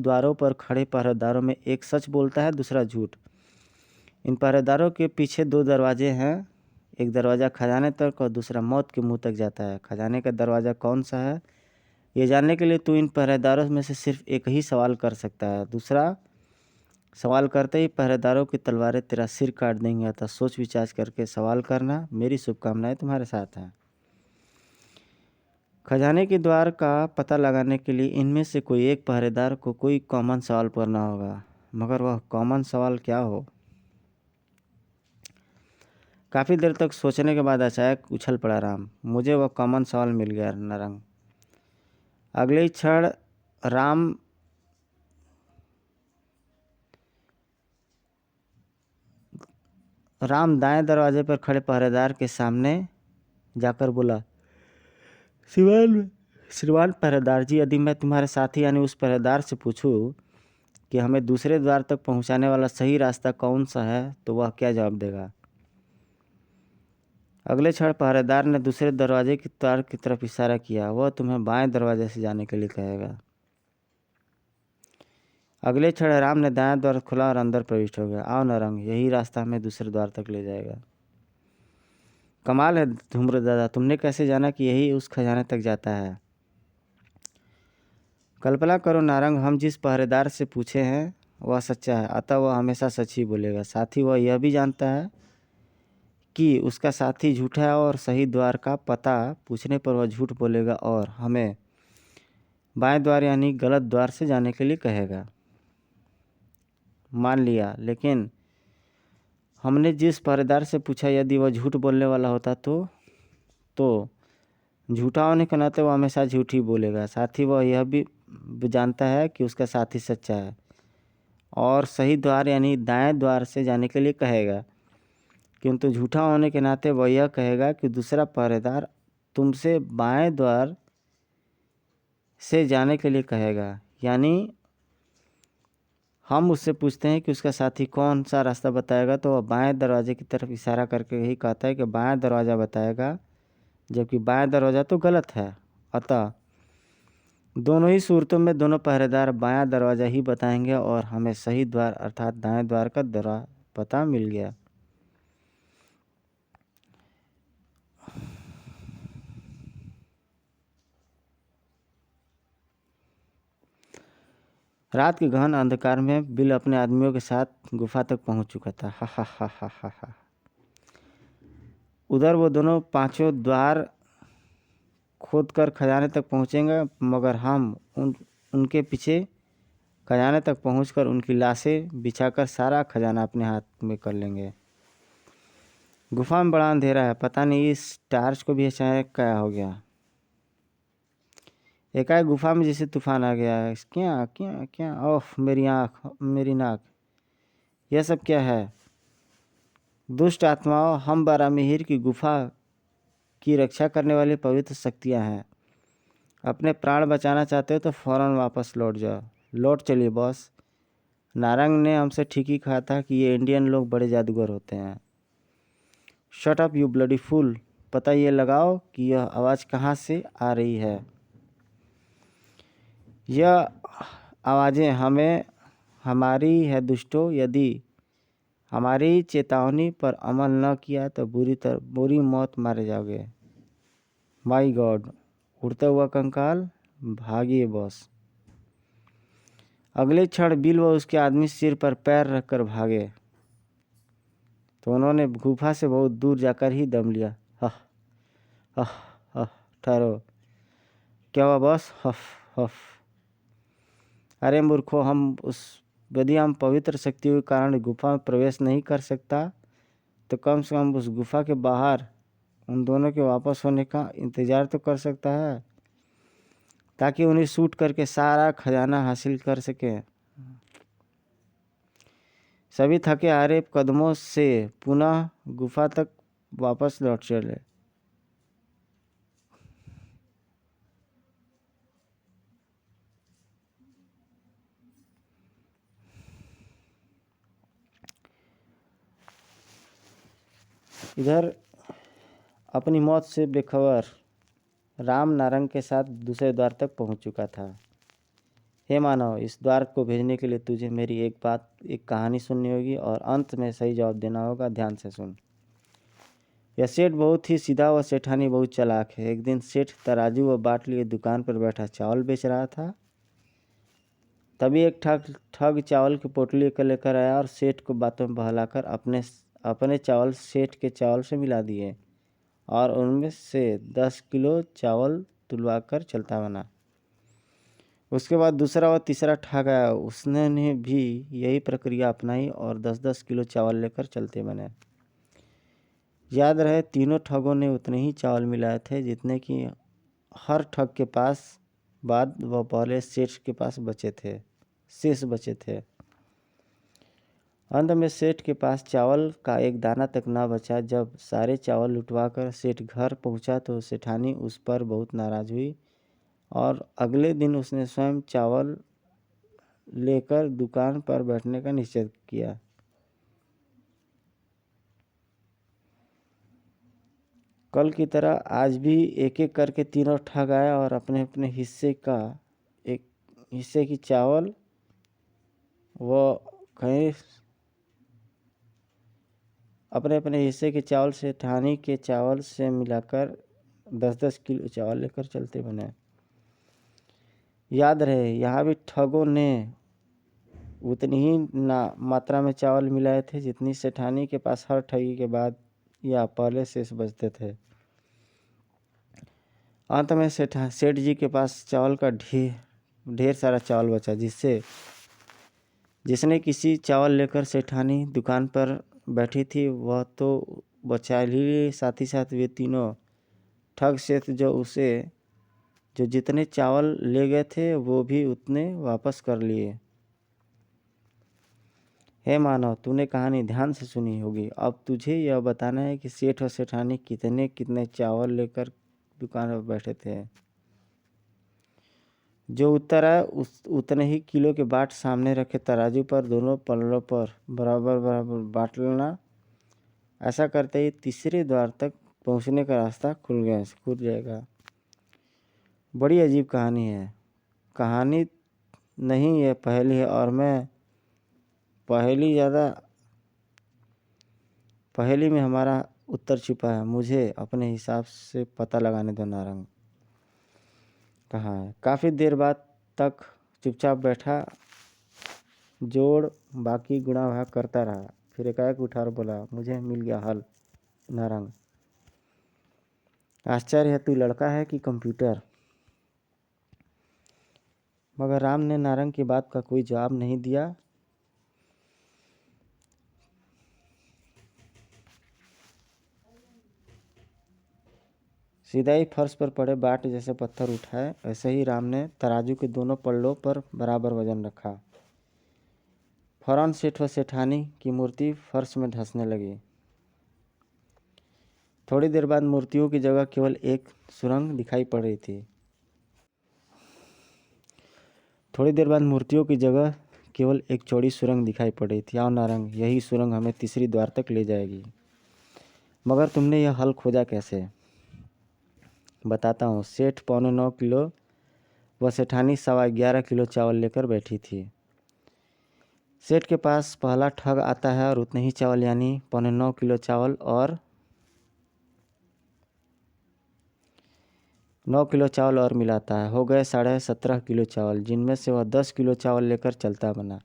द्वारों पर खड़े पहरेदारों में एक सच बोलता है, दूसरा झूठ। इन पहरेदारों के पीछे 2 दरवाजे हैं। एक दरवाज़ा खजाने तक और दूसरा मौत के मुंह तक जाता है। खजाने का दरवाज़ा कौन सा है ये जानने के लिए तू इन पहरेदारों में से सिर्फ एक ही सवाल कर सकता है। दूसरा सवाल करते ही पहरेदारों की तलवारें तेरा सिर काट देंगे। अतः सोच विचार करके सवाल करना। मेरी शुभकामनाएं तुम्हारे साथ हैं। खजाने के द्वार का पता लगाने के लिए इनमें से कोई एक पहरेदार को कोई कॉमन सवाल करना होगा, मगर वह कॉमन सवाल क्या हो? काफ़ी देर तक सोचने के बाद अचानक उछल पड़ा राम। मुझे वह कॉमन सवाल मिल गया नारंग। अगले ही क्षण राम दाएं दरवाजे पर खड़े पहरेदार के सामने जाकर बोला, श्रीमान पहरेदार जी, यदि मैं तुम्हारे साथी यानी उस पहरेदार से पूछूं कि हमें दूसरे द्वार तक पहुंचाने वाला सही रास्ता कौन सा है तो वह क्या जवाब देगा? अगले क्षण पहरेदार ने दूसरे दरवाजे की द्वार की तरफ इशारा किया। वह तुम्हें बाएं दरवाजे से जाने के लिए कहेगा। अगले क्षण राम ने दायां द्वार खोला और अंदर प्रविष्ट हो गया। आओ नारंग, यही रास्ता हमें दूसरे द्वार तक ले जाएगा। कमाल है धूम्र दादा, तुमने कैसे जाना कि यही उस खजाने तक जाता है? कल्पना करो नारंग, हम जिस पहरेदार से पूछे हैं वह सच्चा है, अतः वह हमेशा सच ही बोलेगा। साथ ही वह यह भी जानता है कि उसका साथी झूठा है और सही द्वार का पता पूछने पर वह झूठ बोलेगा और हमें बाएं द्वार यानी गलत द्वार से जाने के लिए कहेगा। मान लिया, लेकिन हमने जिस पहरेदार से पूछा यदि वह झूठ बोलने वाला होता तो झूठा होने के नाते वह हमेशा झूठ ही बोलेगा। साथ ही वह यह भी जानता है कि उसका साथी सच्चा है और सही द्वार यानी दाएं द्वार से जाने के लिए कहेगा, किंतु झूठा होने के नाते वह यह कहेगा कि दूसरा पहरेदार तुमसे बाएं द्वार से जाने के लिए कहेगा। यानी हम उससे पूछते हैं कि उसका साथी कौन सा रास्ता बताएगा तो वह बाएं दरवाजे की तरफ इशारा करके यही कहता है कि बाएं दरवाज़ा बताएगा, जबकि बाएं दरवाज़ा तो गलत है। अतः दोनों ही सूरतों में दोनों पहरेदार बायां दरवाज़ा ही बताएंगे और हमें सही द्वार अर्थात दाएं द्वार का पता मिल गया। रात के गहन अंधकार में बिल अपने आदमियों के साथ गुफा तक पहुंच चुका था। हा हा हा हा हा हा। उधर वो दोनों पांचों द्वार खोद कर खजाने तक पहुंचेंगे, मगर हम उनके पीछे खजाने तक पहुंचकर उनकी लाशें बिछाकर सारा खजाना अपने हाथ में कर लेंगे। गुफा में बड़ा अंधेरा है, पता नहीं इस टार्च को भी अचानक क्या हो गया। एकाएक गुफा में जैसे तूफान आ गया है। क्या क्या क्या, ओह मेरी आँख, मेरी नाक, यह सब क्या है? दुष्ट आत्माओं, हम बारामिहिर की गुफा की रक्षा करने वाली पवित्र शक्तियाँ हैं। अपने प्राण बचाना चाहते हो तो फौरन वापस लौट जाओ। लौट चलिए बॉस। नारंग ने हमसे ठीक ही कहा था कि ये इंडियन लोग बड़े जादूगर होते हैं। Shut up you bloody fool. पता ये लगाओ कि यह आवाज़ कहाँ से आ रही है। यह आवाज़ें हमारी है दुष्टों। यदि हमारी चेतावनी पर अमल न किया तो बुरी मौत मारे जाओगे। My God. उड़ता हुआ कंकाल, भागिए बॉस। अगले क्षण बिल व उसके आदमी सिर पर पैर रखकर भागे तो उन्होंने गुफा से बहुत दूर जाकर ही दम लिया। हफ हफ हफ। ठहरो, क्या हुआ बॉस? हफ हफ। अरे मूर्खो, यदि हम पवित्र शक्तियों के कारण गुफा में प्रवेश नहीं कर सकता तो कम से कम उस गुफा के बाहर उन दोनों के वापस होने का इंतज़ार तो कर सकता है, ताकि उन्हें शूट करके सारा खजाना हासिल कर सके। सभी थके हारे कदमों से पुनः गुफा तक वापस लौट चले। इधर अपनी मौत से बेखबर राम नारंग के साथ दूसरे द्वार तक पहुंच चुका था। हे मानव, इस द्वार को भेजने के लिए तुझे मेरी एक कहानी सुननी होगी और अंत में सही जवाब देना होगा। ध्यान से सुन। यह सेठ बहुत ही सीधा व सेठानी बहुत चालाक है। एक दिन सेठ तराजू व बाट लिए दुकान पर बैठा चावल बेच रहा था। तभी एक ठग चावल की पोटली लेकर आया और सेठ को बातों में बहलाकर अपने चावल सेठ के चावल से मिला दिए और उनमें से 10 किलो चावल तुलवा कर चलता बना। उसके बाद दूसरा और तीसरा ठग आया, उसने भी यही प्रक्रिया अपनाई और 10-10 किलो चावल लेकर चलते बने। याद रहे, तीनों ठगों ने उतने ही चावल मिलाए थे जितने कि हर ठग के पास बाद व पहले सेठ के पास शेष बचे थे। अंत में सेठ के पास चावल का एक दाना तक न बचा। जब सारे चावल लुटवाकर सेठ घर पहुंचा तो सेठानी उस पर बहुत नाराज हुई और अगले दिन उसने स्वयं चावल लेकर दुकान पर बैठने का निश्चय किया। कल की तरह आज भी एक एक करके तीनों ठग आए और अपने अपने हिस्से की चावल व कहीं अपने अपने हिस्से के चावल से ठानी के चावल से मिलाकर 10-10 किलो चावल लेकर चलते बने। याद रहे, यहाँ भी ठगों ने उतनी ही मात्रा में चावल मिलाए थे जितनी सेठानी के पास हर ठगी के बाद या पहले शेष बचते थे। अंत में सेठ जी के पास चावल का ढेर सारा चावल बचा, जिसने किसी चावल लेकर सेठानी दुकान पर बैठी थी वह तो बचा ही, साथ ही साथ वे तीनों ठग सेठ जो जितने चावल ले गए थे वो भी उतने वापस कर लिए। हे मानव, तूने कहानी ध्यान से सुनी होगी। अब तुझे यह बताना है कि सेठ और सेठानी कितने कितने चावल लेकर दुकान पर बैठे थे। जो उत्तर आए उतने ही किलो के बाट सामने रखे तराजू पर दोनों पल्लों पर बराबर बराबर बांट लेना। ऐसा करते ही तीसरे द्वार तक पहुंचने का रास्ता खुल जाएगा। बड़ी अजीब कहानी है। कहानी नहीं, यह पहेली है और मैं पहेली में हमारा उत्तर छिपा है। मुझे अपने हिसाब से पता लगाने दो। नारंग कहाँ है? काफ़ी देर बाद तक चुपचाप बैठा जोड़ बाकी गुणा भाग करता रहा, फिर एकाएक उठा और बोला, मुझे मिल गया हल। नारंग, आश्चर्य है, तू लड़का है कि कंप्यूटर? मगर राम ने नारंग की बात का कोई जवाब नहीं दिया। सीधा ही फर्श पर पड़े बाट जैसे पत्थर उठाए, ऐसे ही राम ने तराजू के दोनों पल्लों पर बराबर वजन रखा। फौरन सेठ व सेठानी की मूर्ति फर्श में धंसने लगी। थोड़ी देर बाद मूर्तियों की जगह केवल एक सुरंग दिखाई पड़ रही थी। थोड़ी देर बाद मूर्तियों की जगह केवल एक चौड़ी सुरंग दिखाई पड़ रही थी। आओ नारंग, यही सुरंग हमें तीसरी द्वार तक ले जाएगी। मगर तुमने यह हल खोजा कैसे? बताता हूँ। सेठ 9.25 किलो व सेठानी 11.25 किलो चावल लेकर बैठी थी। सेठ के पास पहला ठग आता है और उतने ही चावल यानी 9.25 किलो चावल और 9 किलो चावल और मिलाता है। हो गए 17.5 किलो चावल, जिनमें से वह 10 किलो चावल लेकर चलता बना।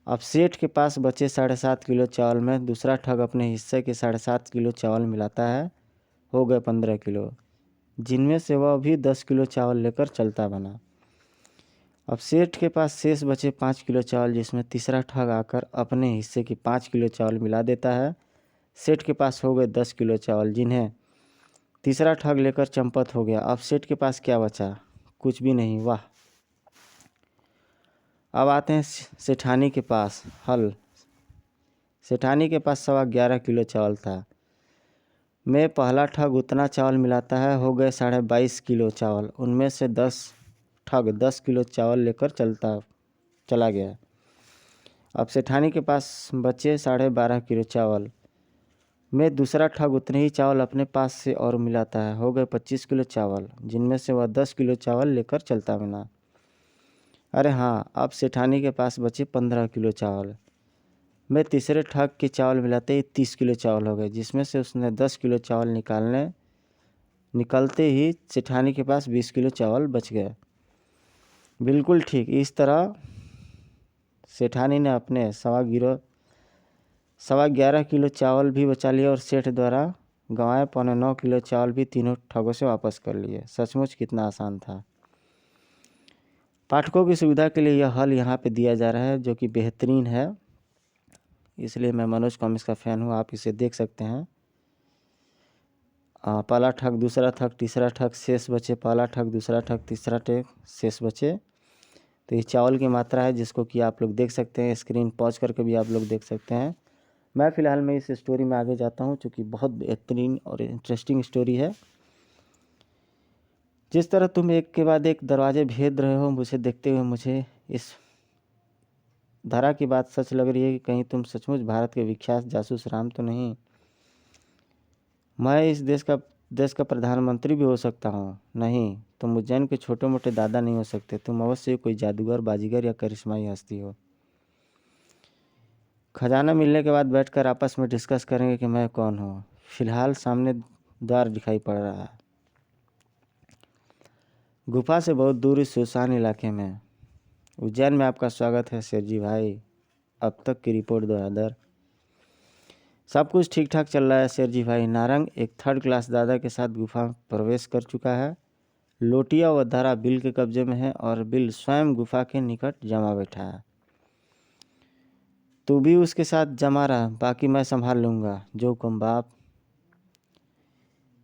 अब सेठ के पास बचे 7.5 किलो चावल में दूसरा ठग अपने हिस्से के 7.5 किलो चावल मिलाता है। हो गए 15 किलो, जिनमें से वह भी 10 किलो चावल लेकर चलता बना। अब सेठ के पास शेष बचे 5 किलो चावल, जिसमें तीसरा ठग आकर अपने हिस्से की 5 किलो चावल मिला देता है। सेठ के पास हो गए 10 किलो चावल, जिन्हें तीसरा ठग लेकर चंपत हो गया। अब सेठ के पास क्या बचा? कुछ भी नहीं। वाह। अब आते हैं सेठानी के पास। हल। सेठानी के पास 11.25 किलो चावल था। में पहला ठग उतना चावल मिलाता है। हो गए 22.5 किलो चावल। उनमें से 10 ठग 10 किलो चावल लेकर चला गया। अब सेठानी के पास बचे 12.5 किलो चावल। में दूसरा ठग उतने ही चावल अपने पास से और मिलाता है। हो गए 25 किलो चावल, जिनमें से वह 10 किलो चावल लेकर चलता बना। अरे हाँ, अब सेठानी के पास बचे 15 किलो चावल। में तीसरे ठग के चावल मिलाते ही 30 किलो चावल हो गए, जिसमें से उसने 10 किलो चावल निकलते ही सेठानी के पास 20 किलो चावल बच गए। बिल्कुल ठीक। इस तरह सेठानी ने अपने 11.25 किलो चावल भी बचा लिया और सेठ द्वारा गंवाए 9.25 किलो चावल भी तीनों ठगों से वापस कर लिए। सचमुच कितना आसान था। पाठकों की सुविधा के लिए यह हल यहाँ पे दिया जा रहा है, जो कि बेहतरीन है, इसलिए मैं मनोज कॉमिक्स का फ़ैन हूँ। आप इसे देख सकते हैं। पहला ठग, दूसरा ठग, तीसरा ठग, शेष बचे। पहला ठग, दूसरा ठग, तीसरा ठग, शेष बचे। तो ये चावल की मात्रा है, जिसको कि आप लोग देख सकते हैं। स्क्रीन पॉज करके भी आप लोग देख सकते हैं। मैं फ़िलहाल में इस स्टोरी में आगे जाता हूँ, चूँकि बहुत बेहतरीन और इंटरेस्टिंग स्टोरी है। जिस तरह तुम एक के बाद एक दरवाजे भेद रहे हो, मुझे देखते हुए मुझे इस धारा की बात सच लग रही है कि कहीं तुम सचमुच भारत के विख्यात जासूस राम तो नहीं। मैं इस देश का प्रधानमंत्री भी हो सकता हूँ। नहीं, तुम उज्जैन के छोटे मोटे दादा नहीं हो सकते। तुम अवश्य कोई जादूगर, बाजीगर या करिश्माई हस्ती हो। खजाना मिलने के बाद बैठकर आपस में डिस्कस करेंगे कि मैं कौन हूँ। फिलहाल सामने द्वार दिखाई पड़ रहा है, गुफा से बहुत दूर इस सुनसान इलाके में। उज्जैन में आपका स्वागत है शेरजी भाई। अब तक की रिपोर्ट दो अदर। सब कुछ ठीक ठाक चल रहा है शेरजी भाई। नारंग एक 3rd क्लास दादा के साथ गुफा में प्रवेश कर चुका है। लोटिया व धारा बिल के कब्जे में है और बिल स्वयं गुफा के निकट जमा बैठा है। तू भी उसके साथ जमा रहा, बाकी मैं संभाल लूँगा। जो हुक्म बाप।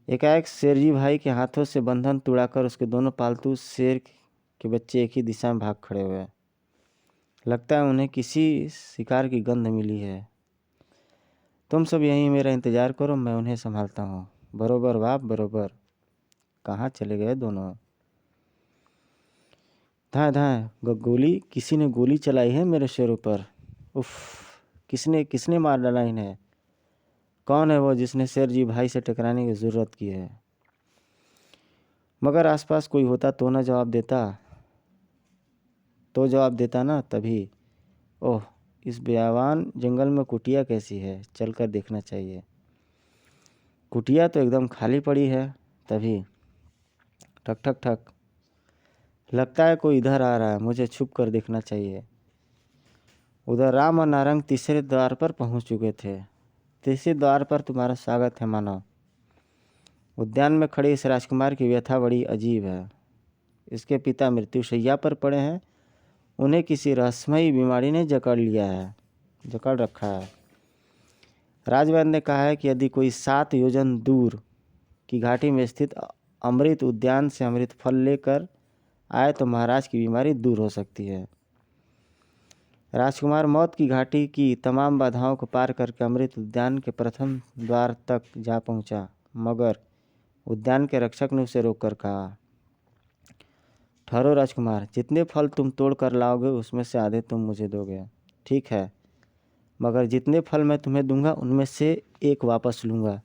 एकाएक शेरजी भाई के हाथों से बंधन तुड़ाकर उसके दोनों पालतू शेर के बच्चे एक ही दिशा में भाग खड़े हुए। लगता है उन्हें किसी शिकार की गंध मिली है। तुम सब यहीं मेरा इंतज़ार करो, मैं उन्हें संभालता हूँ। बरोबर बाप, बरोबर। कहाँ चले गए दोनों? धाए धाए गोली, किसी ने गोली चलाई है मेरे शेरों पर। उफ, किसने मार डाला इन्हें? कौन है वो जिसने शेरजी भाई से टकराने की ज़रूरत की है? मगर आसपास कोई होता तो ना जवाब देता ना। तभी, ओह, इस बेयावान जंगल में कुटिया कैसी है, चलकर देखना चाहिए। कुटिया तो एकदम खाली पड़ी है। तभी ठक ठक ठक, लगता है कोई इधर आ रहा है, मुझे छुप कर देखना चाहिए। उधर राम और नारंग तीसरे द्वार पर पहुंच चुके थे। तीसरे द्वार पर तुम्हारा स्वागत है मानव। उद्यान में खड़े इस राजकुमार की व्यथा बड़ी अजीब है। इसके पिता मृत्युशैया पर पड़े हैं। उन्हें किसी रहस्यमयी बीमारी ने जकड़ रखा है। राजवैद्य ने कहा है कि यदि कोई 7 योजन दूर की घाटी में स्थित अमृत उद्यान से अमृत फल लेकर आए तो महाराज की बीमारी दूर हो सकती है। राजकुमार मौत की घाटी की तमाम बाधाओं को पार करके अमृत उद्यान के प्रथम द्वार तक जा पहुंचा, मगर उद्यान के रक्षक ने उसे रोककर कहा, ठहरो राजकुमार, जितने फल तुम तोड़ कर लाओगे उसमें से आधे तुम मुझे दोगे। ठीक है, मगर जितने फल मैं तुम्हें दूंगा उनमें से एक वापस लूँगा।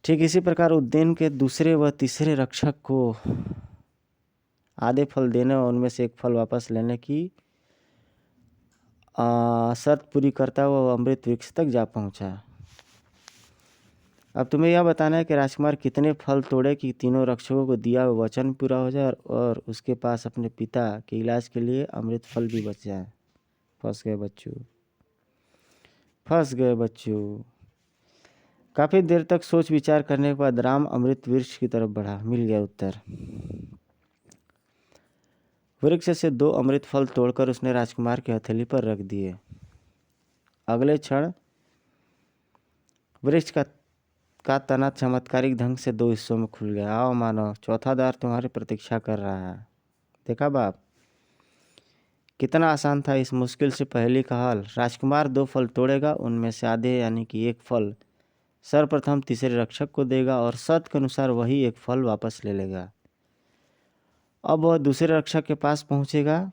ठीक इसी प्रकार उद्यान के दूसरे व तीसरे रक्षक को आधे फल देने और उनमें से एक फल वापस लेने की शर्त पूरी करता हुआ वह अमृत वृक्ष तक जा पहुंचा। अब तुम्हें यह बताना है कि राजकुमार कितने फल तोड़े कि तीनों रक्षकों को दिया हुआ वचन पूरा हो जाए और उसके पास अपने पिता के इलाज के लिए अमृत फल भी बच जाए। फंस गए बच्चों। काफ़ी देर तक सोच विचार करने के बाद राम अमृत वृक्ष की तरफ बढ़ा। मिल गया उत्तर। वृक्ष से 2 अमृत फल तोड़कर उसने राजकुमार की हथेली पर रख दिए। अगले क्षण वृक्ष का तना चमत्कारिक ढंग से 2 हिस्सों में खुल गया। आओ मानो, चौथा द्वार तुम्हारी प्रतीक्षा कर रहा है। देखा बाप, कितना आसान था इस मुश्किल से पहेली का हल। राजकुमार 2 फल तोड़ेगा, उनमें से आधे यानी कि एक फल सर्वप्रथम तीसरे रक्षक को देगा और शर्त के अनुसार वही एक फल वापस ले लेगा। अब वह दूसरे रक्षक के पास पहुंचेगा,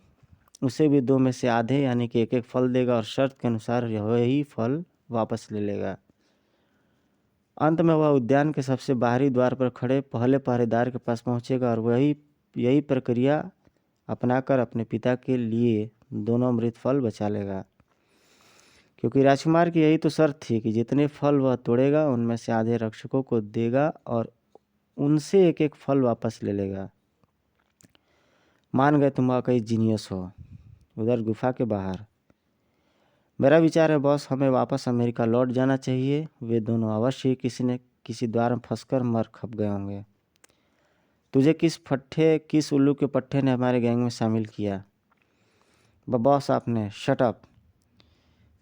उसे भी 2 में से आधे यानी कि एक एक फल देगा और शर्त के अनुसार वही फल वापस ले लेगा। अंत में वह उद्यान के सबसे बाहरी द्वार पर खड़े पहले पहरेदार के पास पहुंचेगा और यही प्रक्रिया अपनाकर अपने पिता के लिए दोनों अमृत फल बचा लेगा। क्योंकि राजकुमार की यही तो शर्त थी कि जितने फल वह तोड़ेगा उनमें से आधे रक्षकों को देगा और उनसे एक एक फल वापस ले लेगा। मान गए तुम वाकई जीनियस हो। उधर गुफा के बाहर, मेरा विचार है बॉस, हमें वापस अमेरिका लौट जाना चाहिए। वे दोनों अवश्य ही किसी न किसी द्वार में फंसकर मर खप गए होंगे। तुझे किस उल्लू के पट्टे ने हमारे गैंग में शामिल किया? बॉस आपने शट अप।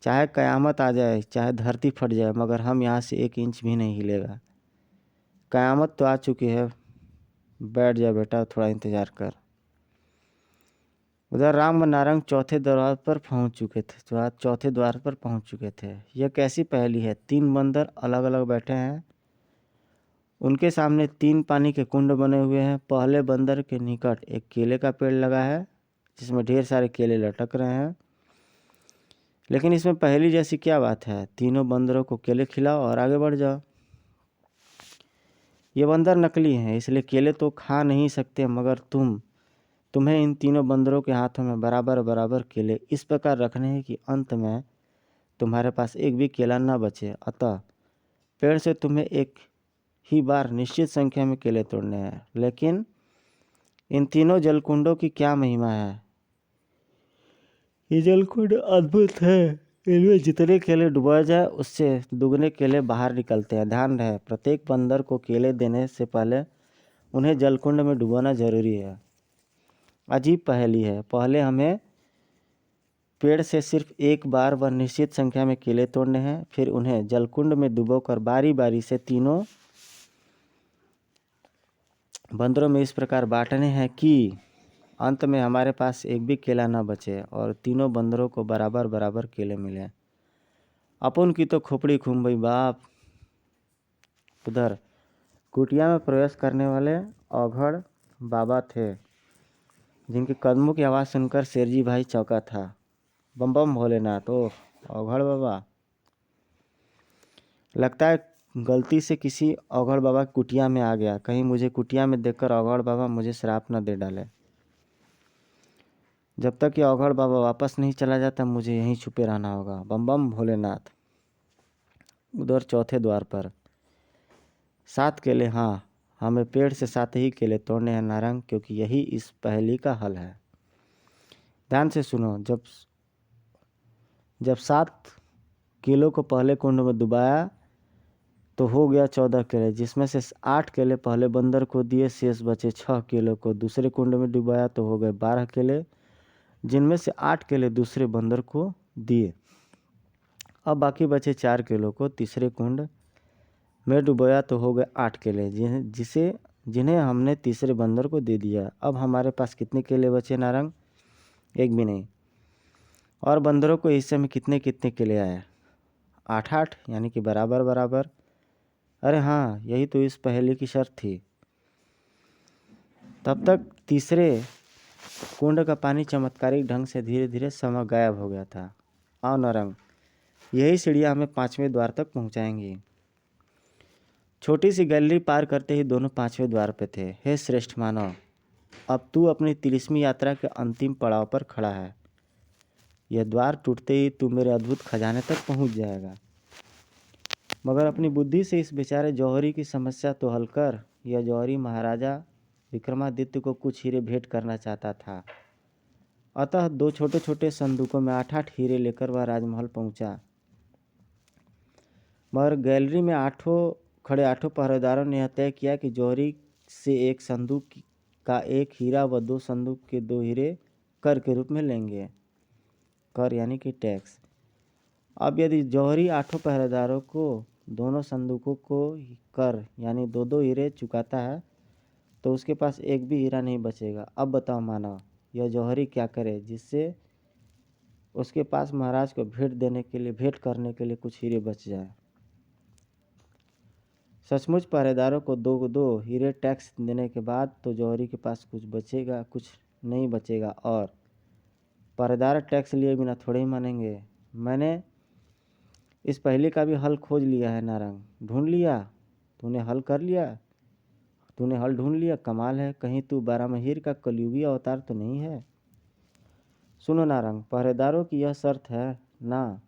चाहे कयामत आ जाए, चाहे धरती फट जाए, मगर हम यहाँ से 1 इंच भी नहीं हिलेगा। कयामत तो आ चुकी है, बैठ जा बेटा, थोड़ा इंतज़ार कर। उधर राम व नारंग चौथे द्वार पर पहुंच चुके थे। यह कैसी पहेली है? 3 बंदर अलग अलग बैठे हैं। उनके सामने 3 पानी के कुंड बने हुए हैं। पहले बंदर के निकट एक केले का पेड़ लगा है जिसमें ढेर सारे केले लटक रहे हैं। लेकिन इसमें पहेली जैसी क्या बात है? तीनों बंदरों को केले खिलाओ और आगे बढ़ जाओ। ये बंदर नकली हैं, इसलिए केले तो खा नहीं सकते, मगर तुम्हें इन तीनों बंदरों के हाथों में बराबर बराबर केले इस प्रकार रखने हैं कि अंत में तुम्हारे पास एक भी केला न बचे। अतः पेड़ से तुम्हें एक ही बार निश्चित संख्या में केले तोड़ने हैं। लेकिन इन तीनों जलकुंडों की क्या महिमा है? ये जलकुंड अद्भुत है। इनमें जितने केले डुबाए जाए उससे दुगने केले बाहर निकलते हैं। ध्यान रहे, प्रत्येक बंदर को केले देने से पहले उन्हें जलकुंड में डुबाना जरूरी है। अजीब पहेली है। पहले हमें पेड़ से सिर्फ एक बार व निश्चित संख्या में केले तोड़ने हैं, फिर उन्हें जलकुंड में डुबोकर बारी बारी से तीनों बंदरों में इस प्रकार बांटने हैं कि अंत में हमारे पास एक भी केला न बचे और तीनों बंदरों को बराबर बराबर केले मिले। अपन की तो खोपड़ी घूम गई बाप। उधर कुटिया में प्रवेश करने वाले औघड़ बाबा थे, जिनके कदमों की आवाज़ सुनकर शेरजी भाई चौंका था। बम बम भोलेनाथ। ओह औघड़ बाबा, लगता है गलती से किसी औघड़ बाबा की कुटिया में आ गया। कहीं मुझे कुटिया में देखकर औघड़ बाबा मुझे श्राप न दे डाले। जब तक ये औघड़ बाबा वापस नहीं चला जाता मुझे यहीं छुपे रहना होगा। बम बम भोलेनाथ। उधर चौथे द्वार पर 7 केले। हाँ, हमें पेड़ से 7 ही केले तोड़ने हैं नारंग, क्योंकि यही इस पहेली का हल है। ध्यान से सुनो, जब जब 7 किलो को पहले कुंड में डुबाया तो हो गया 14 केले, जिसमें से 8 केले पहले बंदर को दिए, शेष बचे 6 किलो को दूसरे कुंड में डुबाया तो हो गए 12 केले, जिनमें से 8 केले दूसरे बंदर को दिए। अब बाकी बचे 4 किलो को तीसरे कुंड में डुबोया तो हो गए 8 केले, जिन्हें हमने तीसरे बंदर को दे दिया। अब हमारे पास कितने केले बचे नारंग? एक भी नहीं। और बंदरों को हिस्से में कितने कितने केले आए? 8-8, यानी कि बराबर बराबर। अरे हाँ, यही तो इस पहेली की शर्त थी। तब तक तीसरे कुंड का पानी चमत्कारिक ढंग से धीरे धीरे समझ गायब हो गया था। आओ नारंग, यही सीढ़ियाँ हमें 5वें द्वार तक पहुँचाएंगी। छोटी सी गैलरी पार करते ही दोनों 5वें द्वार पे थे। हे श्रेष्ठ मानव, अब तू अपनी 30वीं यात्रा के अंतिम पड़ाव पर खड़ा है। यह द्वार टूटते ही तू मेरे अद्भुत खजाने तक पहुंच जाएगा। मगर अपनी बुद्धि से इस बेचारे जौहरी की समस्या तो हल कर। यह जौहरी महाराजा विक्रमादित्य को कुछ हीरे भेंट करना चाहता था। अतः 2 छोटे छोटे संदूकों में 8-8 हीरे लेकर वह राजमहल पहुंचा। मगर गैलरी में खड़े आठों पहरेदारों ने यह तय किया कि जौहरी से एक संदूक का 1 हीरा व 2 संदूक के 2 हीरे कर के रूप में लेंगे। कर यानी कि टैक्स। अब यदि जौहरी 8 पहरेदारों को दोनों संदूकों को कर यानी 2-2 हीरे चुकाता है तो उसके पास एक भी हीरा नहीं बचेगा। अब बताओ मानव, यह जौहरी क्या करे जिससे उसके पास महाराज को भेंट करने के लिए कुछ हीरे बच जाए। सचमुच पहरेदारों को 2-2 हीरे टैक्स देने के बाद तो जौहरी के पास कुछ नहीं बचेगा। और पहरेदार टैक्स लिए बिना थोड़े ही मानेंगे। मैंने इस पहेली का भी हल खोज लिया है नारंग। ढूंढ लिया? तूने हल कर लिया? तूने हल ढूंढ लिया? कमाल है, कहीं तू बारामहीर का कलयुगी अवतार तो नहीं है? सुनो नारंग, पहरेदारों की यह शर्त है ना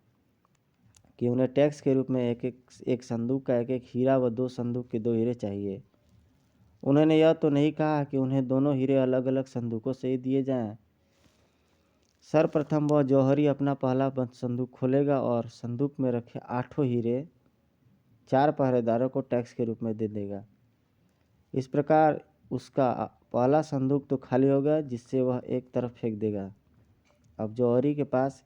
कि उन्हें टैक्स के रूप में एक संदूक का 1-1 हीरा व 2 संदूक के 2 हीरे चाहिए। उन्होंने यह तो नहीं कहा कि उन्हें दोनों हीरे अलग अलग संदूकों से ही दिए जाएं। सर्वप्रथम वह जौहरी अपना पहला बंद संदूक खोलेगा और संदूक में रखे 8 हीरे 4 पहरेदारों को टैक्स के रूप में दे देगा। इस प्रकार उसका पहला संदूक तो खाली होगा, जिससे वह एक तरफ फेंक देगा। अब जौहरी के पास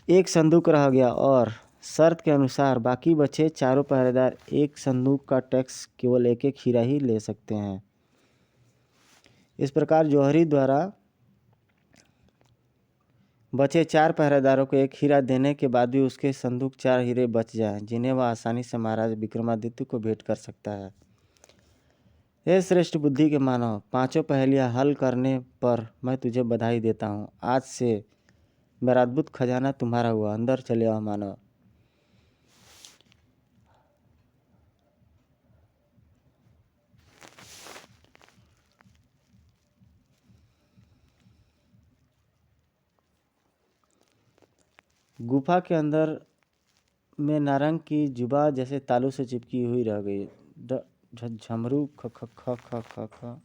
एक संदूक रह गया और शर्त के अनुसार बाकी बचे चारों पहरेदार एक संदूक का टैक्स केवल 1-1 हीरा ही ले सकते हैं। इस प्रकार जौहरी द्वारा बचे 4 पहरेदारों को 1 हीरा देने के बाद भी उसके संदूक 4 हीरे बच जाएं, जिन्हें वह आसानी से महाराज विक्रमादित्य को भेंट कर सकता है। हे श्रेष्ठ बुद्धि के मानव, 5 पहेलियां हल करने पर मैं तुझे बधाई देता हूँ। आज से मेरा अद्भुत खजाना तुम्हारा हुआ। अंदर चले आओ मानव। गुफा के अंदर में नारंग की जुबा जैसे तालू से चिपकी हुई रह गई। झमरू ख ख ख ख ख ख।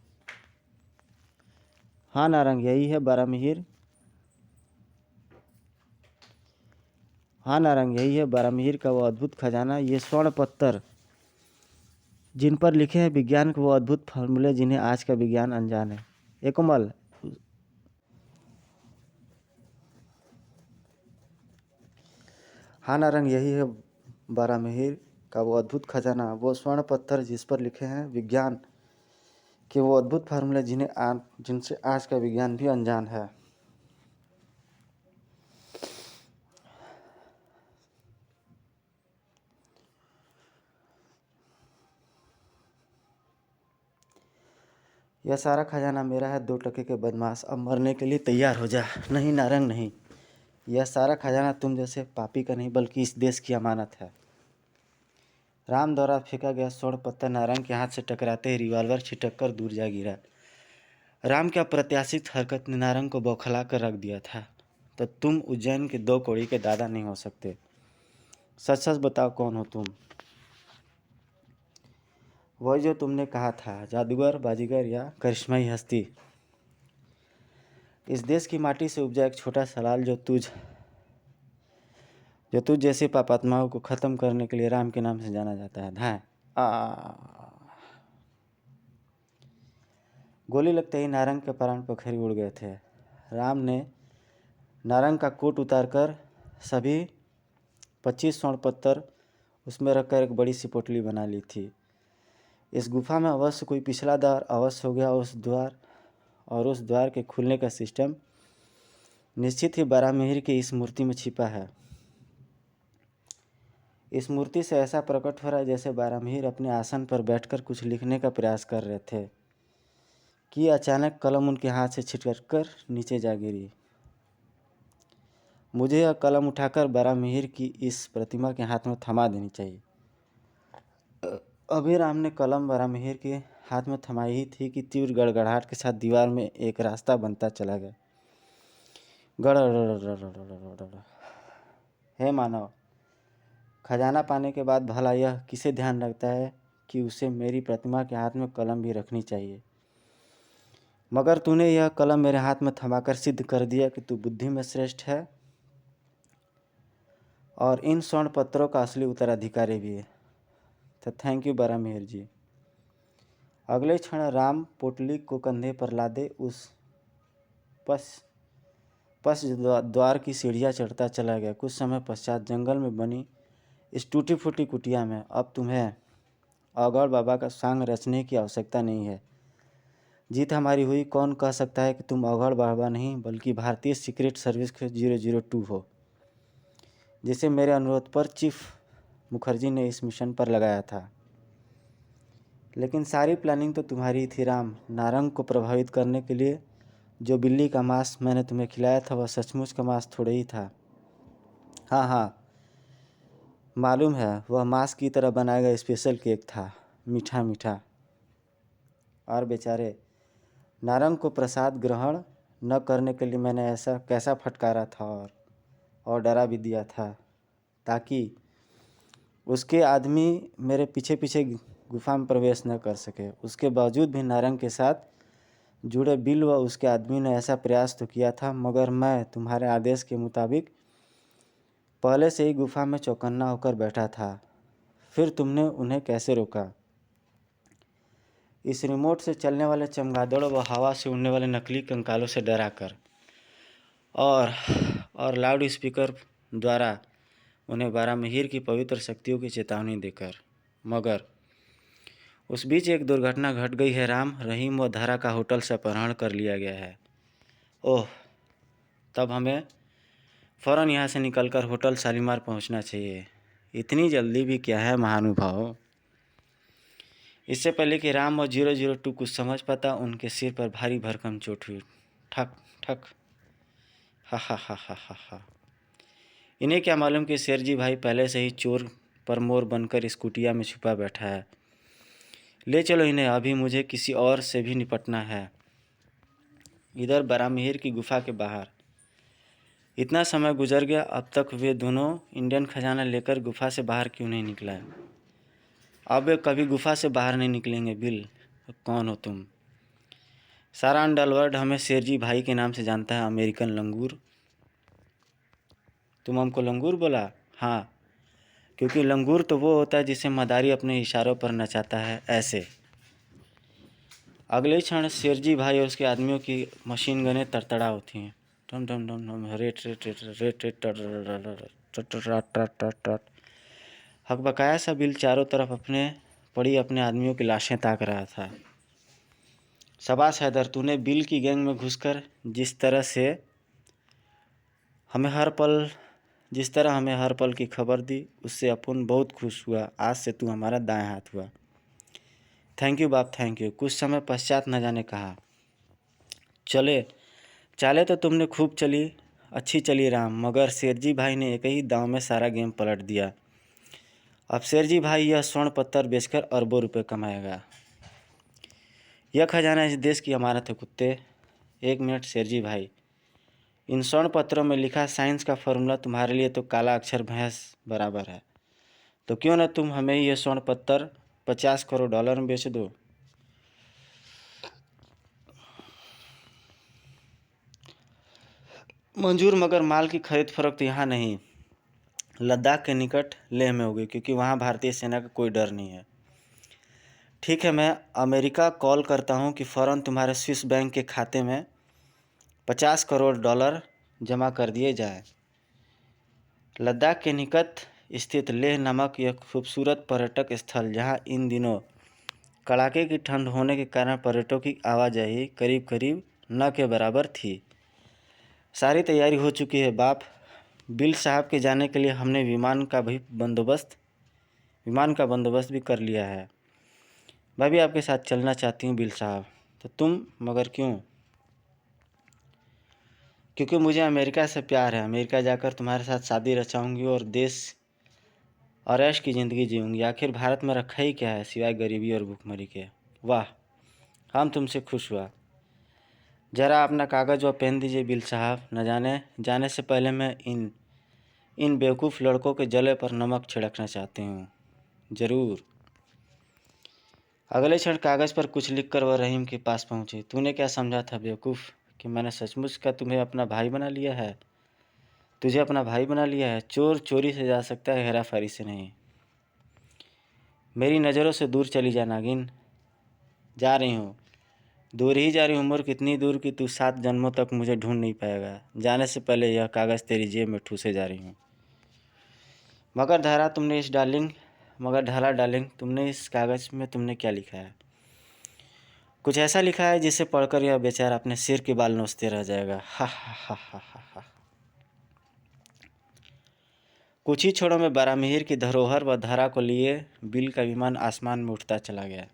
हाँ नारंग, यही है बारामहीर। हाँ नारंग, यही है बारामहीर का वो अद्भुत खजाना। ये स्वर्ण पत्थर जिन पर लिखे हैं विज्ञान के वो अद्भुत फार्मूले, जिन्हें आज का विज्ञान अनजान है। ए कोमल, हाँ नारंग, यही है बारामहीर का वो अद्भुत खजाना, वो स्वर्ण पत्थर जिस पर लिखे हैं विज्ञान के वो अद्भुत फार्मूले, जिनसे आज का विज्ञान भी अनजान है। यह सारा खजाना मेरा है 2 टके के बदमाश, अब मरने के लिए तैयार हो जा। नहीं नारंग नहीं, यह सारा खजाना तुम जैसे पापी का नहीं बल्कि इस देश की अमानत है। राम द्वारा फेंका गया स्वर्ण पत्थर नारंग के हाथ से टकराते ही रिवॉल्वर छिटक कर दूर जा गिरा। राम की अप्रत्याशित हरकत ने नारंग को बौखला कर रख दिया था। तो तुम उज्जैन के 2 कौड़ी के दादा नहीं हो सकते। सच सच बताओ, कौन हो तुम? वही जो तुमने कहा था, जादूगर, बाजीगर या करिश्माई हस्ती। इस देश की माटी से उपजा एक छोटा सलाल जो जो तुझ जैसे पापात्माओं को ख़त्म करने के लिए राम के नाम से जाना जाता है। धाय गोली लगते ही नारंग के प्राण पखेरु उड़ गए थे। राम ने नारंग का कोट उतारकर सभी 25 स्वर्ण पत्थर उसमें रखकर एक बड़ी सी पोटली बना ली थी। इस गुफा में अवश्य कोई पिछला द्वार अवश्य हो गया। उस द्वार के खुलने का सिस्टम निश्चित ही बारामिहिर की इस मूर्ति में छिपा है। इस मूर्ति से ऐसा प्रकट हो रहा है जैसे बारामिहिर अपने आसन पर बैठकर कुछ लिखने का प्रयास कर रहे थे कि अचानक कलम उनके हाथ से छिटक कर नीचे जा गिरी। मुझे यह कलम उठाकर बारामिहिर की इस प्रतिमा के हाथ में थमा देनी चाहिए। अभी राम ने कलम बारामिहिर के हाथ में थमाई ही थी कि तीव्र गड़गड़ाहट के साथ दीवार में एक रास्ता बनता चला गया। गड़ हे मानव, खजाना पाने के बाद भला यह किसे ध्यान रखता है कि उसे मेरी प्रतिमा के हाथ में कलम भी रखनी चाहिए। मगर तूने यह कलम मेरे हाथ में थमाकर सिद्ध कर दिया कि तू बुद्धि में श्रेष्ठ है और इन स्वर्ण पत्रों का असली उत्तराधिकारी भी है। तो थैंक यू बारामिहिर जी। अगले क्षण राम पोटली को कंधे पर लादे उस पस द्वार की सीढ़ियाँ चढ़ता चला गया। कुछ समय पश्चात जंगल में बनी इस टूटी फूटी कुटिया में अब तुम्हें अगड़ बाबा का सांग रचने की आवश्यकता नहीं है। जीत हमारी हुई। कौन कह सकता है कि तुम अगड़ बाबा नहीं बल्कि भारतीय सीक्रेट सर्विस के 002 हो, जिसे मेरे अनुरोध पर चीफ मुखर्जी ने इस मिशन पर लगाया था। लेकिन सारी प्लानिंग तो तुम्हारी थी राम। नारंग को प्रभावित करने के लिए जो बिल्ली का मांस मैंने तुम्हें खिलाया था वह सचमुच का मांस थोड़े ही था। हाँ, मालूम है, वह मांस की तरह बनाया गया स्पेशल केक था, मीठा मीठा। और बेचारे नारंग को प्रसाद ग्रहण न करने के लिए मैंने ऐसा कैसा फटकारा था और डरा भी दिया था ताकि उसके आदमी मेरे पीछे पीछे गुफा में प्रवेश न कर सके। उसके बावजूद भी नारंग के साथ जुड़े बिल व उसके आदमी ने ऐसा प्रयास तो किया था, मगर मैं तुम्हारे आदेश के मुताबिक पहले से ही गुफा में चौकन्ना होकर बैठा था। फिर तुमने उन्हें कैसे रोका? इस रिमोट से चलने वाले चमगादड़ों व हवा से उड़ने वाले नकली कंकालों से डराकर और लाउड स्पीकर द्वारा उन्हें बारामिहिर की पवित्र शक्तियों की चेतावनी देकर। मगर उस बीच एक दुर्घटना घट गई है राम। रहीम व धारा का होटल से अपहरण कर लिया गया है। ओह, तब हमें फ़ौरन यहाँ से निकलकर होटल शालीमार पहुँचना चाहिए। इतनी जल्दी भी क्या है महानुभाव। इससे पहले कि राम और 002 कुछ समझ पाता, उनके सिर पर भारी भरकम चोट हुई। ठक ठक। हा हा हा हा हा हा। इन्हें क्या मालूम कि शेरजी भाई पहले से ही चोर पर मोर बनकर इस कुटिया में छुपा बैठा है। ले चलो इन्हें, अभी मुझे किसी और से भी निपटना है। इधर बारामिहिर की गुफा के बाहर इतना समय गुजर गया, अब तक वे दोनों इंडियन खजाना लेकर गुफा से बाहर क्यों नहीं निकला है? अब वे कभी गुफा से बाहर नहीं निकलेंगे। बिल, कौन हो तुम? सारा अंडरवर्ल्ड हमें शेरजी भाई के नाम से जानता है, अमेरिकन लंगूर। तुम हमको लंगूर बोला? हाँ, क्योंकि लंगूर तो वो होता है जिसे मदारी अपने इशारों पर नचाता है, ऐसे। अगले क्षण शेरजी भाई और उसके आदमियों की मशीन गनें तड़तड़ा होती हैं। टम टम टम टम, रेट रेट रेट रेट रेट। हकबकाया सा बिल चारों तरफ अपने आदमियों की लाशें ताक रहा था। शाबाश हैदर, तूने बिल की गैंग में घुसकर जिस तरह हमें हर पल की खबर दी, उससे अपुन बहुत खुश हुआ। आज से तू हमारा दाएं हाथ हुआ। थैंक यू बाप, थैंक यू। कुछ समय पश्चात न जाने कहा, चाले तो तुमने खूब अच्छी चली राम, मगर शेरजी भाई ने एक ही दांव में सारा गेम पलट दिया। अब शेरजी भाई यह स्वर्ण पत्थर बेचकर अरबों रुपए कमाएगा। यह खजाना इस देश की अमानत है कुत्ते। 1 मिनट शेरजी भाई, इन स्वर्ण पत्रों में लिखा साइंस का फॉर्मूला तुम्हारे लिए तो काला अक्षर भैंस बराबर है। तो क्यों न तुम हमें ये स्वर्ण पत्थर $50 करोड़ में बेच दो। मंजूर, मगर माल की खरीद फरोख्त यहाँ नहीं। लद्दाख के निकट लेह में होगी, क्योंकि वहाँ भारतीय सेना का कोई डर नहीं है। ठीक है, मैं अमेरिका कॉल करता हूँ कि फ़ौरन तुम्हारे स्विस बैंक के खाते में 50 करोड़ डॉलर जमा कर दिए जाएं। लद्दाख के निकट स्थित लेह नामक यह खूबसूरत पर्यटक स्थल, जहाँ इन दिनों कड़ाके की ठंड होने के कारण पर्यटकों की आवाजाही करीब करीब न के बराबर थी। सारी तैयारी हो चुकी है बाप। बिल साहब के जाने के लिए हमने विमान का बंदोबस्त भी कर लिया है। मैं भी आपके साथ चलना चाहती हूँ बिल साहब। तो तुम, मगर क्यों? क्योंकि मुझे अमेरिका से प्यार है। अमेरिका जाकर तुम्हारे साथ शादी रचाऊंगी और देश और ऐश की ज़िंदगी जीऊँगी। आखिर भारत में रखा ही क्या है सिवाय गरीबी और भूखमरी के। वाह, हम तुमसे खुश हुआ। ज़रा अपना कागज़ व पेन दीजिए बिल साहब। न जाने से पहले मैं इन बेवकूफ़ लड़कों के जले पर नमक छिड़कना चाहती हूँ। ज़रूर। अगले क्षण कागज़ पर कुछ लिखकर वह रहीम के पास पहुँची। तूने क्या समझा था बेवकूफ़, कि मैंने सचमुच का तुम्हें अपना भाई बना लिया है? तुझे अपना भाई बना लिया है? चोर चोरी से जा सकता है, हेराफेरी से नहीं। मेरी नज़रों से दूर चली जा नागिन। जा रही हूँ, दूर ही जा रही हूँ। उम्र कितनी दूर कि तू 7 जन्मों तक मुझे ढूंढ नहीं पाएगा। जाने से पहले यह कागज़ तेरी जेब में ठूसे जा रही हूँ। मगर ढाला डार्लिंग, तुमने इस कागज़ में तुमने क्या लिखा है? कुछ ऐसा लिखा है जिसे पढ़कर यह बेचारा अपने सिर के बाल नोचते रह जाएगा। हा हा हा हा हा हा। कुछ ही क्षणों में बारामिहिर की धरोहर व धरा को लिए बिल का विमान आसमान में उठता चला गया।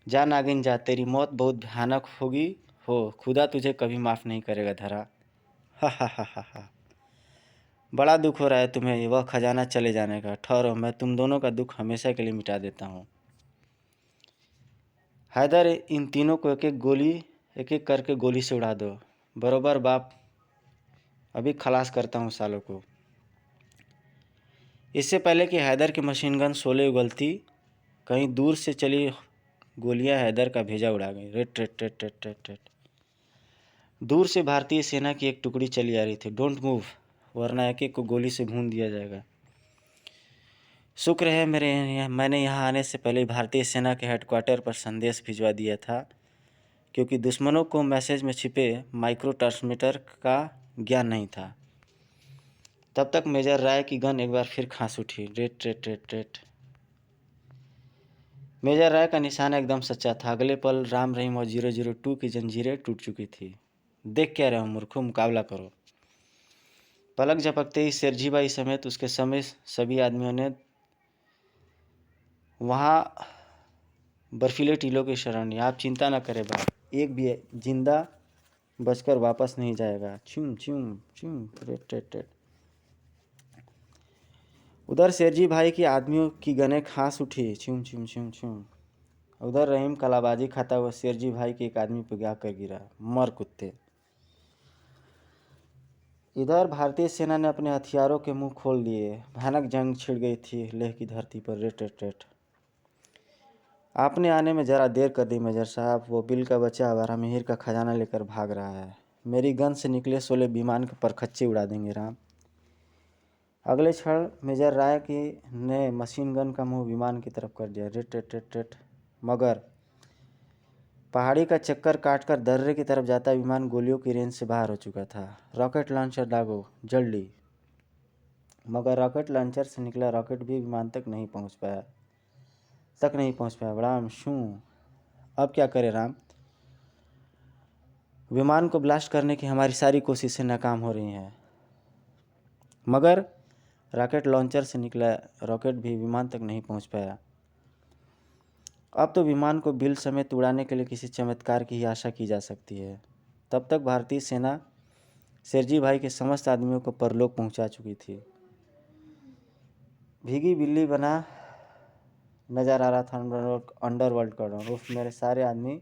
जा नागिन जा, तेरी मौत बहुत भयानक होगी हो। खुदा तुझे कभी माफ़ नहीं करेगा धरा। हा हा हा हा हा। बड़ा दुख हो रहा है तुम्हें वह खजाना चले जाने का। ठहरो, मैं तुम दोनों का दुख हमेशा के लिए मिटा देता हूँ। हैदर, इन तीनों को एक एक करके गोली से उड़ा दो। बरोबर बाप, अभी खलास करता हूँ सालों को। इससे पहले कि हैदर की मशीन गन शोले उगलती, कहीं दूर से चली गोलियां हैदर का भेजा उड़ा गई। रेट रेट रेट रेट रेट रेट। दूर से भारतीय सेना की एक टुकड़ी चली आ रही थी। डोंट मूव, वरना एक एक को गोली से भून दिया जाएगा। शुक्र है मैंने यहाँ आने से पहले भारतीय सेना के हेडक्वार्टर पर संदेश भिजवा दिया था, क्योंकि दुश्मनों को मैसेज में छिपे माइक्रो ट्रांसमीटर का ज्ञान नहीं था। तब तक मेजर राय की गन एक बार फिर खांस उठी। रेट रेट रेट रेट। मेजर राय का निशाना एकदम सच्चा था। अगले पल राम रहीम और 002 की जंजीरें टूट चुकी थी। देख क्या रहे हो मूर्खों, मुकाबला करो। पलक झपकते ही शेरजी भाई समेत उसके सभी आदमियों ने वहाँ बर्फीले टीलों की शरण ली। आप चिंता न करें बाप, एक भी जिंदा बचकर वापस नहीं जाएगा। छुम छुम छुम रेट रेट रेट। उधर शेरजी भाई की आदमियों की गनें खांस उठी। छुम छुम छुम छुम। उधर रहीम कलाबाजी खाता हुआ शेरजी भाई के एक आदमी पर गिर गिरा। मर कुत्ते। इधर भारतीय सेना ने अपने हथियारों के मुंह खोल दिए। भयानक जंग छिड़ गई थी लेह की धरती पर। रेट रेट रेट। आपने आने में ज़रा देर कर दी मेजर साहब। वो बिल का बच्चा बारामिहिर का खजाना लेकर भाग रहा है। मेरी गन से निकले शोले विमान के परखच्चे उड़ा देंगे राम। अगले क्षण मेजर राय की ने मशीन गन का मुंह विमान की तरफ कर दिया। रेट रेट रेट रेट। मगर पहाड़ी का चक्कर काटकर दर्रे की तरफ जाता विमान गोलियों की रेंज से बाहर हो चुका था। रॉकेट लॉन्चर दागो जल्दी। मगर रॉकेट लॉन्चर से निकला रॉकेट भी विमान तक नहीं पहुंच पाया। बड़ा शू। अब क्या करें राम? विमान को ब्लास्ट करने की हमारी सारी कोशिशें नाकाम हो रही हैं। मगर रॉकेट लॉन्चर से निकला रॉकेट भी विमान तक नहीं पहुंच पाया। अब तो विमान को बिल समेत उड़ाने के लिए किसी चमत्कार की ही आशा की जा सकती है। तब तक भारतीय सेना शेरजी भाई के समस्त आदमियों को परलोक पहुंचा चुकी थी। भीगी बिल्ली बना नजर आ रहा था अंडरवर्ल्ड का डॉन। उफ, मेरे सारे आदमी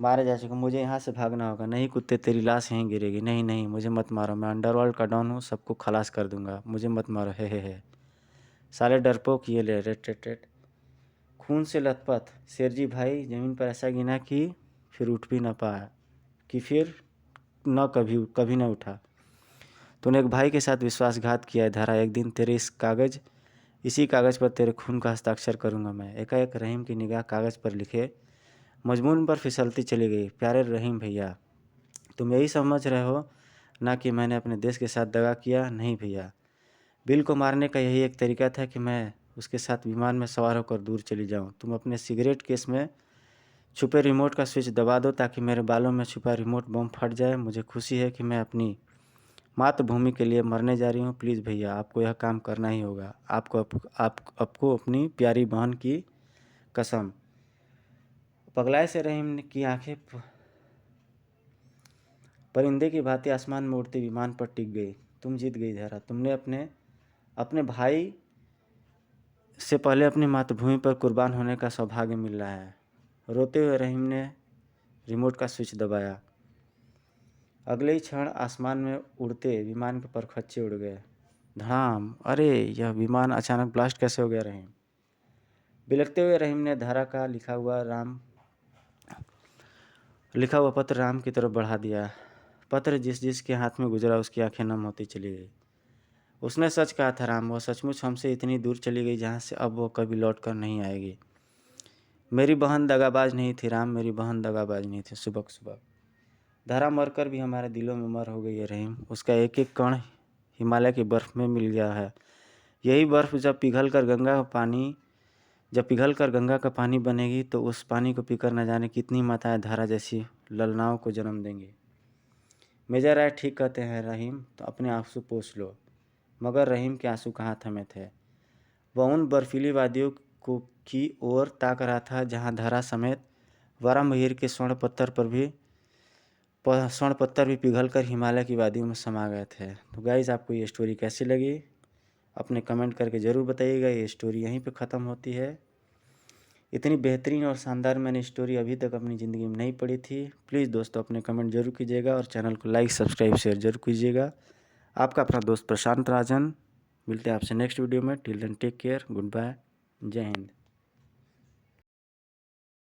मारे जा चुके। मुझे यहाँ से भागना होगा। नहीं कुत्ते, तेरी लाश यहीं गिरेगी। नहीं नहीं, मुझे मत मारो। मैं अंडरवर्ल्ड का डॉन हूँ, सबको खलास कर दूंगा। मुझे मत मारो। हे। साले डरपोक ये ले। रेट रेट रेट। खून से लथपथ शेरजी भाई जमीन पर ऐसा गिना कि फिर उठ भी ना पाया। कि फिर कभी कभी न उठा। तूने एक भाई के साथ विश्वासघात किया है धारा। एक दिन तेरे इसी कागज़ पर तेरे खून का हस्ताक्षर करूँगा मैं। एकाएक रहीम की निगाह कागज़ पर लिखे मजमून पर फिसलती चली गई। प्यारे रहीम भैया, तुम यही समझ रहे हो ना कि मैंने अपने देश के साथ दगा किया? नहीं भैया, बिल को मारने का यही एक तरीका था कि मैं उसके साथ विमान में सवार होकर दूर चली जाऊं। तुम अपने सिगरेट केस में छुपे रिमोट का स्विच दबा दो ताकि मेरे बालों में छुपा रिमोट बम फट जाए। मुझे खुशी है कि मैं अपनी मातृभूमि के लिए मरने जा रही हूँ। प्लीज़ भैया, आपको यह काम करना ही होगा। आपको अपनी प्यारी बहन की कसम। पगलाए से रहीम की आंखें परिंदे की भांति आसमान में उड़ते विमान पर टिक गई। तुम जीत गई धारा। तुमने अपने भाई से पहले अपनी मातृभूमि पर कुर्बान होने का सौभाग्य मिल रहा है। रोते हुए रहीम ने रिमोट का स्विच दबाया। अगले ही क्षण आसमान में उड़ते विमान के परखच्चे उड़ गए। धड़ाम! अरे, यह विमान अचानक ब्लास्ट कैसे हो गया? रहीम बिलखते हुए रहीम ने धारा का लिखा हुआ पत्र राम की तरफ बढ़ा दिया। पत्र जिसके हाथ में गुजरा उसकी आंखें नम होती चली गई। उसने सच कहा था राम, वह सचमुच हमसे इतनी दूर चली गई जहाँ से अब वो कभी लौट कर नहीं आएगी। मेरी बहन दगाबाज नहीं थी राम, मेरी बहन दगाबाज नहीं थी। सुबह सुबह धारा मरकर भी हमारे दिलों में मर हो गई है रहीम। उसका एक एक कण हिमालय की बर्फ़ में मिल गया है। यही बर्फ़ जब पिघल कर गंगा का पानी बनेगी तो उस पानी को पीकर न जाने कितनी माताएं धारा जैसी ललनाओं को जन्म देंगी। मेजर राय ठीक कहते हैं रहीम, तो अपने आंसू पोंछ लो। मगर रहीम के आंसू कहाँ थमे थे। वह उन बर्फीली वादियों की ओर ताक रहा था जहाँ धारा समेत वारामहीर के स्वर्ण पत्थर भी पिघल कर हिमालय की वादियों में समा गए थे। तो गाइज़, आपको ये स्टोरी कैसी लगी अपने कमेंट करके ज़रूर बताइएगा। ये स्टोरी यहीं पे ख़त्म होती है। इतनी बेहतरीन और शानदार मैंने स्टोरी अभी तक अपनी ज़िंदगी में नहीं पढ़ी थी। प्लीज़ दोस्तों, अपने कमेंट जरूर कीजिएगा और चैनल को लाइक, सब्सक्राइब, शेयर जरूर कीजिएगा। आपका अपना दोस्त प्रशांत राजन। मिलते हैं आपसे नेक्स्ट वीडियो में। Till then take care, good bye, Jai Hind.